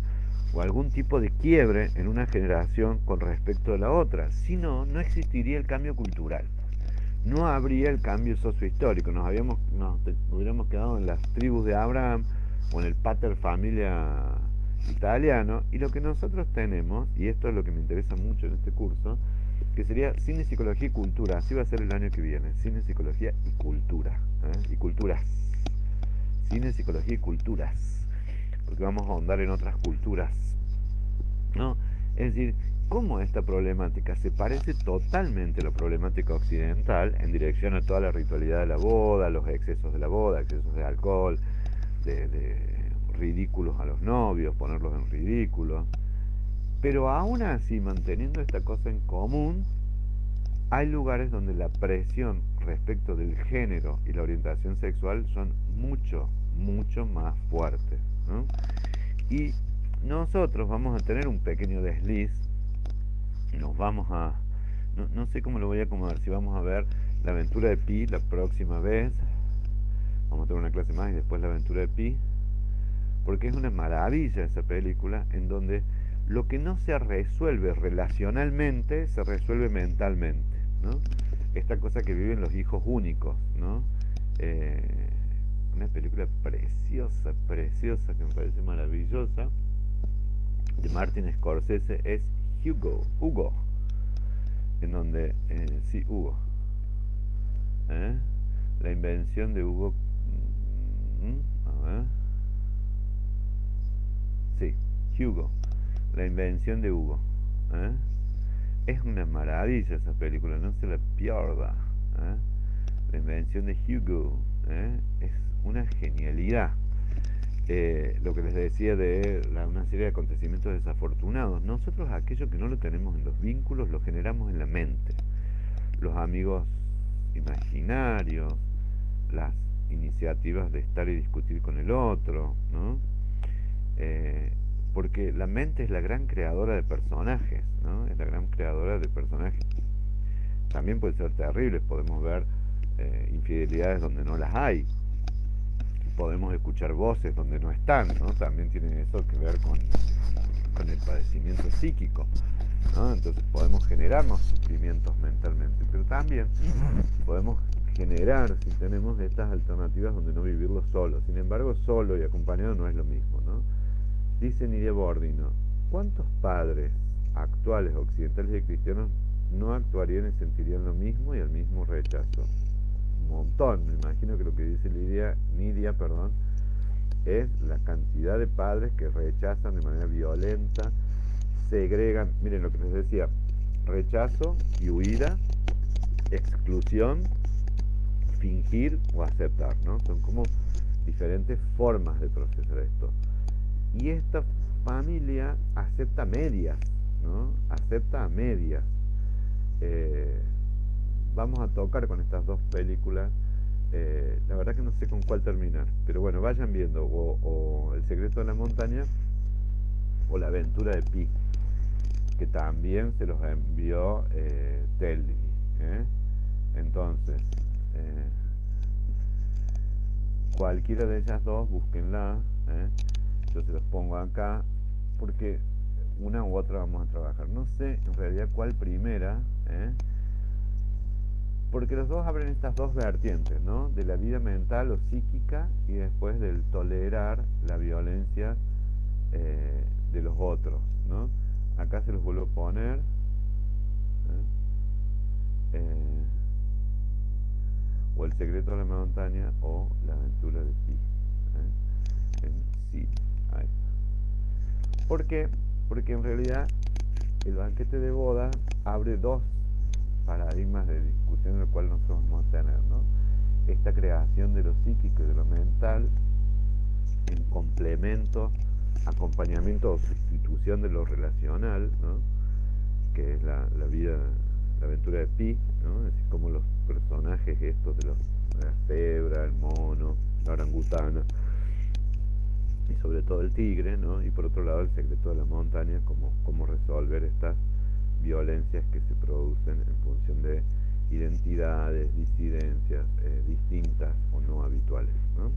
o algún tipo de quiebre en una generación con respecto a la otra. Si no, no existiría el cambio cultural, no habría el cambio sociohistórico. Nos hubiéramos quedado en las tribus de Abraham o en el pater familia italiano, y lo que nosotros tenemos, y esto es lo que me interesa mucho en este curso, que sería cine, psicología y cultura. Así va a ser el año que viene, cine, psicología y cultura, y culturas, cine, psicología y culturas, porque vamos a ahondar en otras culturas, ¿no? Es decir, cómo esta problemática se parece totalmente a la problemática occidental en dirección a toda la ritualidad de la boda, los excesos de la boda, excesos de alcohol, de ridículos a los novios, ponerlos en ridículo. Pero aún así, manteniendo esta cosa en común, hay lugares donde la presión respecto del género y la orientación sexual son mucho más fuertes, ¿no? Y nosotros vamos a tener un pequeño desliz, nos vamos a... No sé cómo lo voy a acomodar, si vamos a ver la aventura de Pi la próxima vez, vamos a tener una clase más y después la aventura de Pi, porque es una maravilla esa película en donde lo que no se resuelve relacionalmente se resuelve mentalmente, ¿no? Esta cosa que viven los hijos únicos, ¿no? Una película preciosa, preciosa, que me parece maravillosa, de Martin Scorsese, es Hugo, en donde, sí, Hugo, ¿eh? La invención de Hugo, a ver, sí, Hugo, la invención de Hugo, ¿eh? Es una maravilla esa película, no se la pierda, ¿eh? La invención de Hugo, es una genialidad. Lo que les decía de una serie de acontecimientos desafortunados, nosotros aquello que no lo tenemos en los vínculos lo generamos en la mente. Los amigos imaginarios, las iniciativas de estar y discutir con el otro, ¿no? Porque la mente es la gran creadora de personajes, ¿no? Es la gran creadora de personajes. También puede ser terrible, podemos ver infidelidades donde no las hay. Podemos escuchar voces donde no están, ¿no? También tiene eso que ver con el padecimiento psíquico, ¿no? Entonces podemos generarnos sufrimientos mentalmente, pero también podemos generar, si tenemos estas alternativas, donde no vivirlo solo. Sin embargo, solo y acompañado no es lo mismo, ¿no? Dice Nidia Bordino, ¿cuántos padres actuales occidentales y cristianos no actuarían y sentirían lo mismo y el mismo rechazo? Un montón. Me imagino que lo que dice Nidia, es la cantidad de padres que rechazan de manera violenta, segregan. Miren lo que les decía: rechazo y huida, exclusión, fingir o aceptar, ¿no? Son como diferentes formas de procesar esto. Y esta familia acepta medias, ¿no? Acepta a medias. Vamos a tocar con estas dos películas. La verdad que no sé con cuál terminar, pero bueno, vayan viendo o El secreto de la montaña o La aventura de Pi, que también se los envió Telly, ¿eh? Entonces, cualquiera de ellas dos, búsquenla, ¿eh? Yo se los pongo acá, porque una u otra vamos a trabajar. No sé en realidad cuál primera, ¿eh? Porque los dos abren estas dos vertientes, ¿no? De la vida mental o psíquica y después del tolerar la violencia de los otros, ¿no? Acá se los vuelvo a poner. O El secreto de la montaña o La aventura de Pi. En sí, ahí está. ¿Por qué? Porque en realidad el banquete de boda abre dos paradigmas de discusión en el cual nosotros vamos a tener, ¿no? Esta creación de lo psíquico y de lo mental en complemento, acompañamiento o sustitución de lo relacional, ¿no? Que es la vida, la aventura de Pi, ¿no? Es decir, como los personajes estos de la cebra, el mono, la orangutana y sobre todo el tigre, ¿no? Y por otro lado El secreto de la montaña, cómo resolver estas violencias que se producen en función de identidades, disidencias distintas o no habituales, ¿no?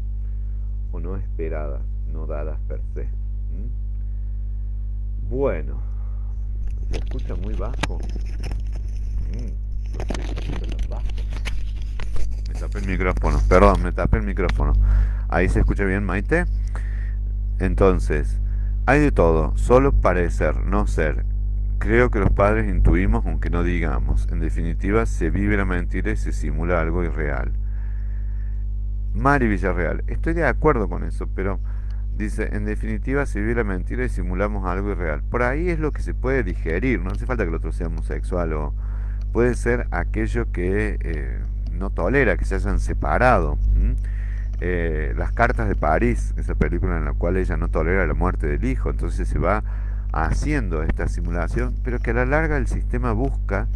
O no esperadas, no dadas per se. ¿Mm? Bueno, se escucha muy bajo. ¿Por qué se escucha tan bajo? Me tapé el micrófono, perdón, me tapé el micrófono. Ahí se escucha bien, Maite. Entonces, hay de todo, solo parecer, no ser. Creo que los padres intuimos aunque no digamos. En definitiva, se vive la mentira y se simula algo irreal. Mari Villarreal, estoy de acuerdo con eso, pero dice, en definitiva se vive la mentira y simulamos algo irreal. Por ahí es lo que se puede digerir, no hace falta que el otro sea homosexual, o puede ser aquello que no tolera que se hayan separado. Las cartas de París, esa película en la cual ella no tolera la muerte del hijo, entonces se va haciendo esta simulación, pero que a la larga el sistema busca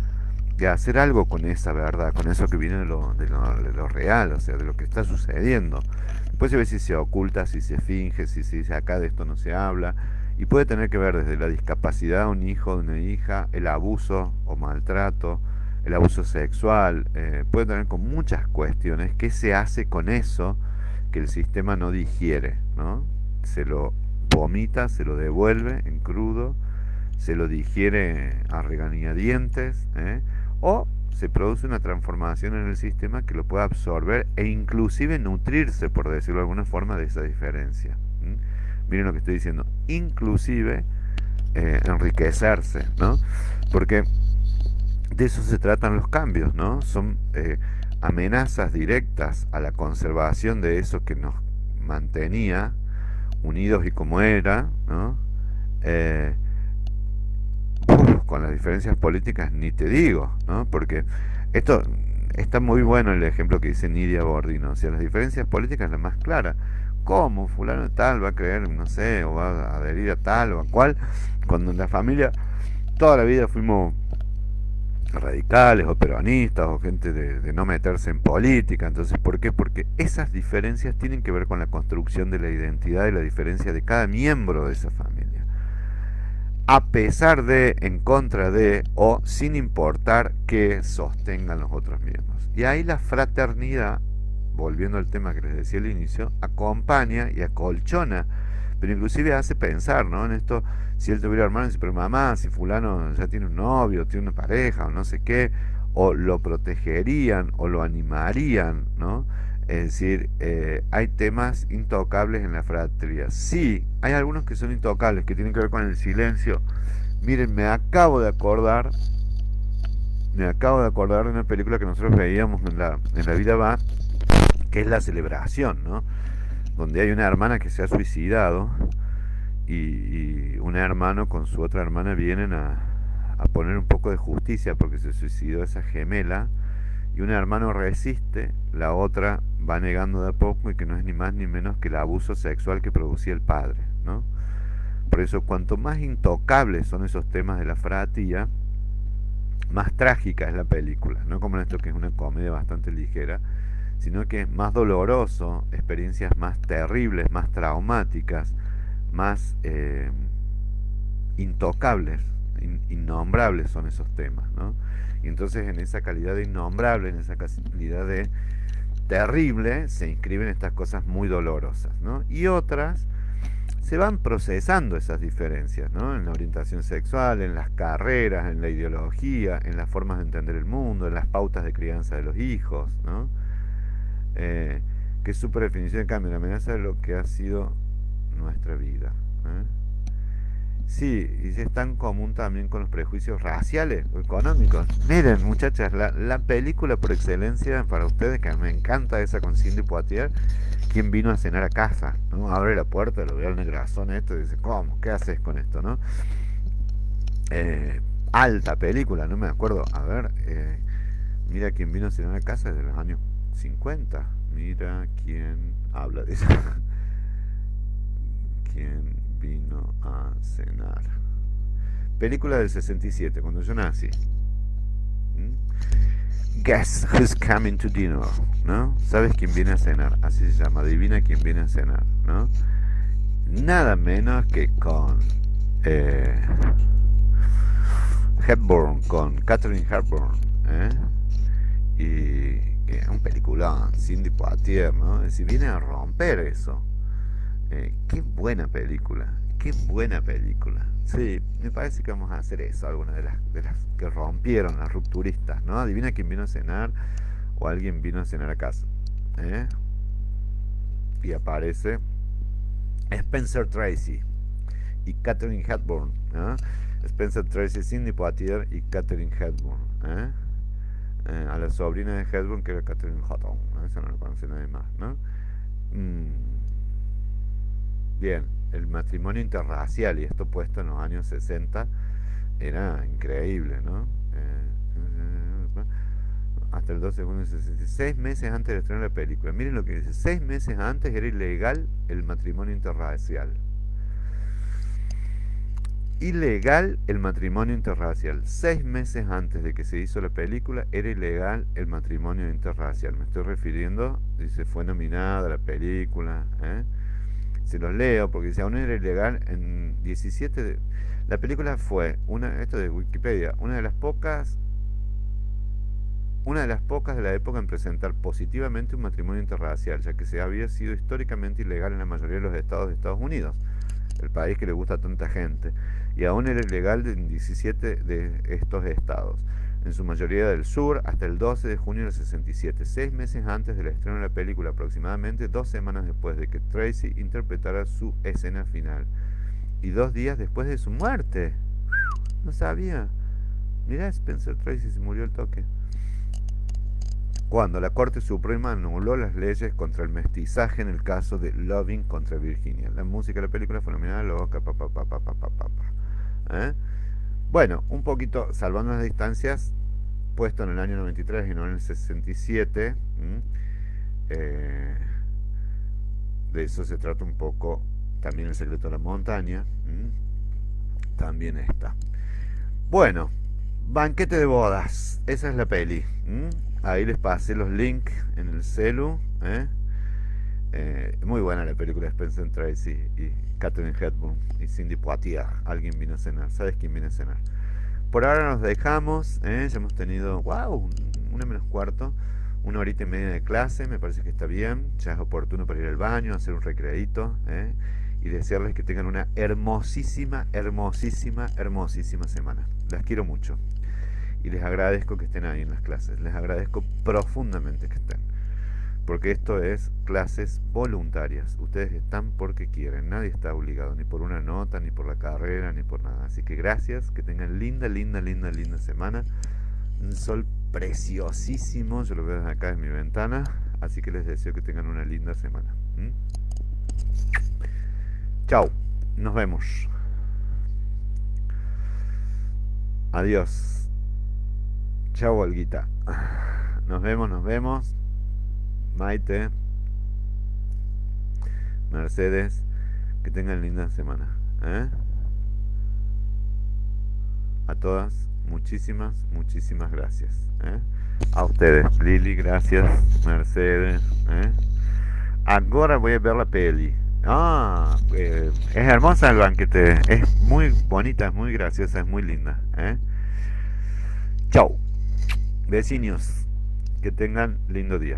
de hacer algo con esa verdad, con eso que viene de lo real, o sea, de lo que está sucediendo. Después se ve si se oculta, si se finge, si se dice acá de esto no se habla, y puede tener que ver desde la discapacidad de un hijo, de una hija, el abuso o maltrato, el abuso sexual, puede tener con muchas cuestiones. ¿Qué se hace con eso que el sistema no digiere, ¿no? Se lo vomita, se lo devuelve en crudo, se lo digiere a regañadientes, o se produce una transformación en el sistema que lo pueda absorber e inclusive nutrirse, por decirlo de alguna forma, de esa diferencia. Miren lo que estoy diciendo, inclusive enriquecerse, ¿no? Porque de eso se tratan los cambios, ¿no? Son amenazas directas a la conservación de eso que nos mantenía unidos y como era, ¿no? Con las diferencias políticas ni te digo, ¿no? Porque esto está muy bueno el ejemplo que dice Nidia Bordino, o sea, las diferencias políticas es la más clara. ¿Cómo fulano de tal va a creer, no sé, o va a adherir a tal o a cual, cuando en la familia toda la vida fuimos radicales o peronistas o gente de no meterse en política? Entonces, ¿por qué? Porque esas diferencias tienen que ver con la construcción de la identidad y la diferencia de cada miembro de esa familia. a pesar de, en contra de o sin importar que sostengan los otros miembros. Y ahí la fraternidad, volviendo al tema que les decía al inicio, acompaña y acolchona, pero inclusive hace pensar, ¿no? En esto, si él tuviera hermanos, pero mamá, si fulano ya tiene un novio, tiene una pareja o no sé qué, o lo protegerían o lo animarían, ¿no? Es decir, hay temas intocables en la fraternidad. Sí, hay algunos que son intocables, que tienen que ver con el silencio. Miren, me acabo de acordar de una película que nosotros veíamos en la vida va, que es La Celebración, ¿no? Donde hay una hermana que se ha suicidado y un hermano con su otra hermana vienen a poner un poco de justicia porque se suicidó esa gemela y un hermano resiste, la otra va negando de a poco y que no es ni más ni menos que el abuso sexual que producía el padre, ¿no? Por eso cuanto más intocables son esos temas de la fratía, más trágica es la película, no como en esto que es una comedia bastante ligera, sino que es más doloroso, experiencias más terribles, más traumáticas, más intocables, innombrables son esos temas, ¿no? Y entonces en esa calidad de innombrable, en esa calidad de terrible, se inscriben estas cosas muy dolorosas, ¿no? Y otras se van procesando esas diferencias, ¿no? En la orientación sexual, en las carreras, en la ideología, en las formas de entender el mundo, en las pautas de crianza de los hijos, ¿no? Que es su definición de cambio, la amenaza de lo que ha sido nuestra vida. ¿Eh? Sí, y es tan común también con los prejuicios raciales o económicos. Miren, muchachas, la película por excelencia para ustedes, que me encanta esa con Cindy Poitier, ¿quién vino a cenar a casa? ¿No? Abre la puerta, lo ve al negrazón esto y dice, ¿cómo? ¿Qué haces con esto? ¿No? Alta película, no me acuerdo. A ver, mira quién vino a cenar a casa desde los años 50. Mira quién habla de eso. ¿Quién vino a cenar? Película del 67, cuando yo nací. Guess who's coming to dinner, ¿no? ¿Sabes quién viene a cenar? Así se llama, adivina quién viene a cenar, ¿no? Nada menos que con Hepburn, con Catherine Hepburn, ¿eh? Y que es un peliculón, Cindy Poitier, ¿no? Es decir, viene a romper eso. Qué buena película, qué buena película. Sí, me parece que vamos a hacer eso, alguna de las que rompieron, las rupturistas, ¿no? Adivina quién vino a cenar o alguien vino a cenar a casa. ¿Eh? Y aparece Spencer Tracy y Catherine Hepburn, ¿no? Spencer Tracy, Cindy Poitier y Catherine Hepburn, ¿eh? A la sobrina de Hepburn que era Catherine Hutton, ¿no? Eso no lo conoce nadie más, ¿no? Bien, el matrimonio interracial y esto puesto en los años 60 era increíble, ¿no? Hasta el 12 de junio de 66 meses antes de estrenar la película. Miren lo que dice, 6 meses antes era ilegal el matrimonio interracial. Ilegal el matrimonio interracial. 6 meses antes de que se hizo la película era ilegal el matrimonio interracial. Me estoy refiriendo, dice, fue nominada la película, ¿eh? Se los leo porque dice, aún era ilegal en 17 de... La película fue, esto de Wikipedia, una de las pocas de la época en presentar positivamente un matrimonio interracial, ya que se había sido históricamente ilegal en la mayoría de los estados de Estados Unidos, el país que le gusta a tanta gente, y aún era ilegal en 17 de estos estados, en su mayoría del sur, hasta el 12 de junio del 67, 6 meses antes del estreno de la película, aproximadamente 2 semanas después de que Tracy interpretara su escena final, y 2 días después de su muerte. No sabía. Mirá, Spencer Tracy se murió al toque. Cuando la Corte Suprema anuló las leyes contra el mestizaje en el caso de Loving contra Virginia. La música de la película fue nominada a los Oscar, ¿eh? Bueno, un poquito salvando las distancias, puesto en el año 93 y no en el 67. De eso se trata un poco también El secreto de la montaña. También está. Bueno, Banquete de bodas, esa es la peli. Ahí les pasé los links en el celu, ¿eh? Muy buena la película de Spencer Tracy y Katharine Hepburn y Cindy Poitier. Alguien vino a cenar. ¿Sabes quién viene a cenar? Por ahora nos dejamos. Ya hemos tenido, wow, 1 menos cuarto. 1 horita y media de clase. Me parece que está bien. Ya es oportuno para ir al baño, hacer un recreadito. Y desearles que tengan una hermosísima, hermosísima, hermosísima semana. Las quiero mucho. Y les agradezco que estén ahí en las clases. Les agradezco profundamente que estén. Porque esto es clases voluntarias. Ustedes están porque quieren. Nadie está obligado, ni por una nota, ni por la carrera, ni por nada. Así que gracias. Que tengan linda, linda, linda, linda semana. Un sol preciosísimo. Yo lo veo desde acá en mi ventana. Así que les deseo que tengan una linda semana. Chao. Nos vemos. Adiós. Chao, Olguita. Nos vemos, nos vemos. Maite, Mercedes, que tengan linda semana. A todas, muchísimas, muchísimas gracias. A ustedes, Lili, gracias. Mercedes. Ahora voy a ver la peli. Es hermosa el banquete. Es muy bonita, es muy graciosa, es muy linda. Chau. Vecinos, que tengan lindo día.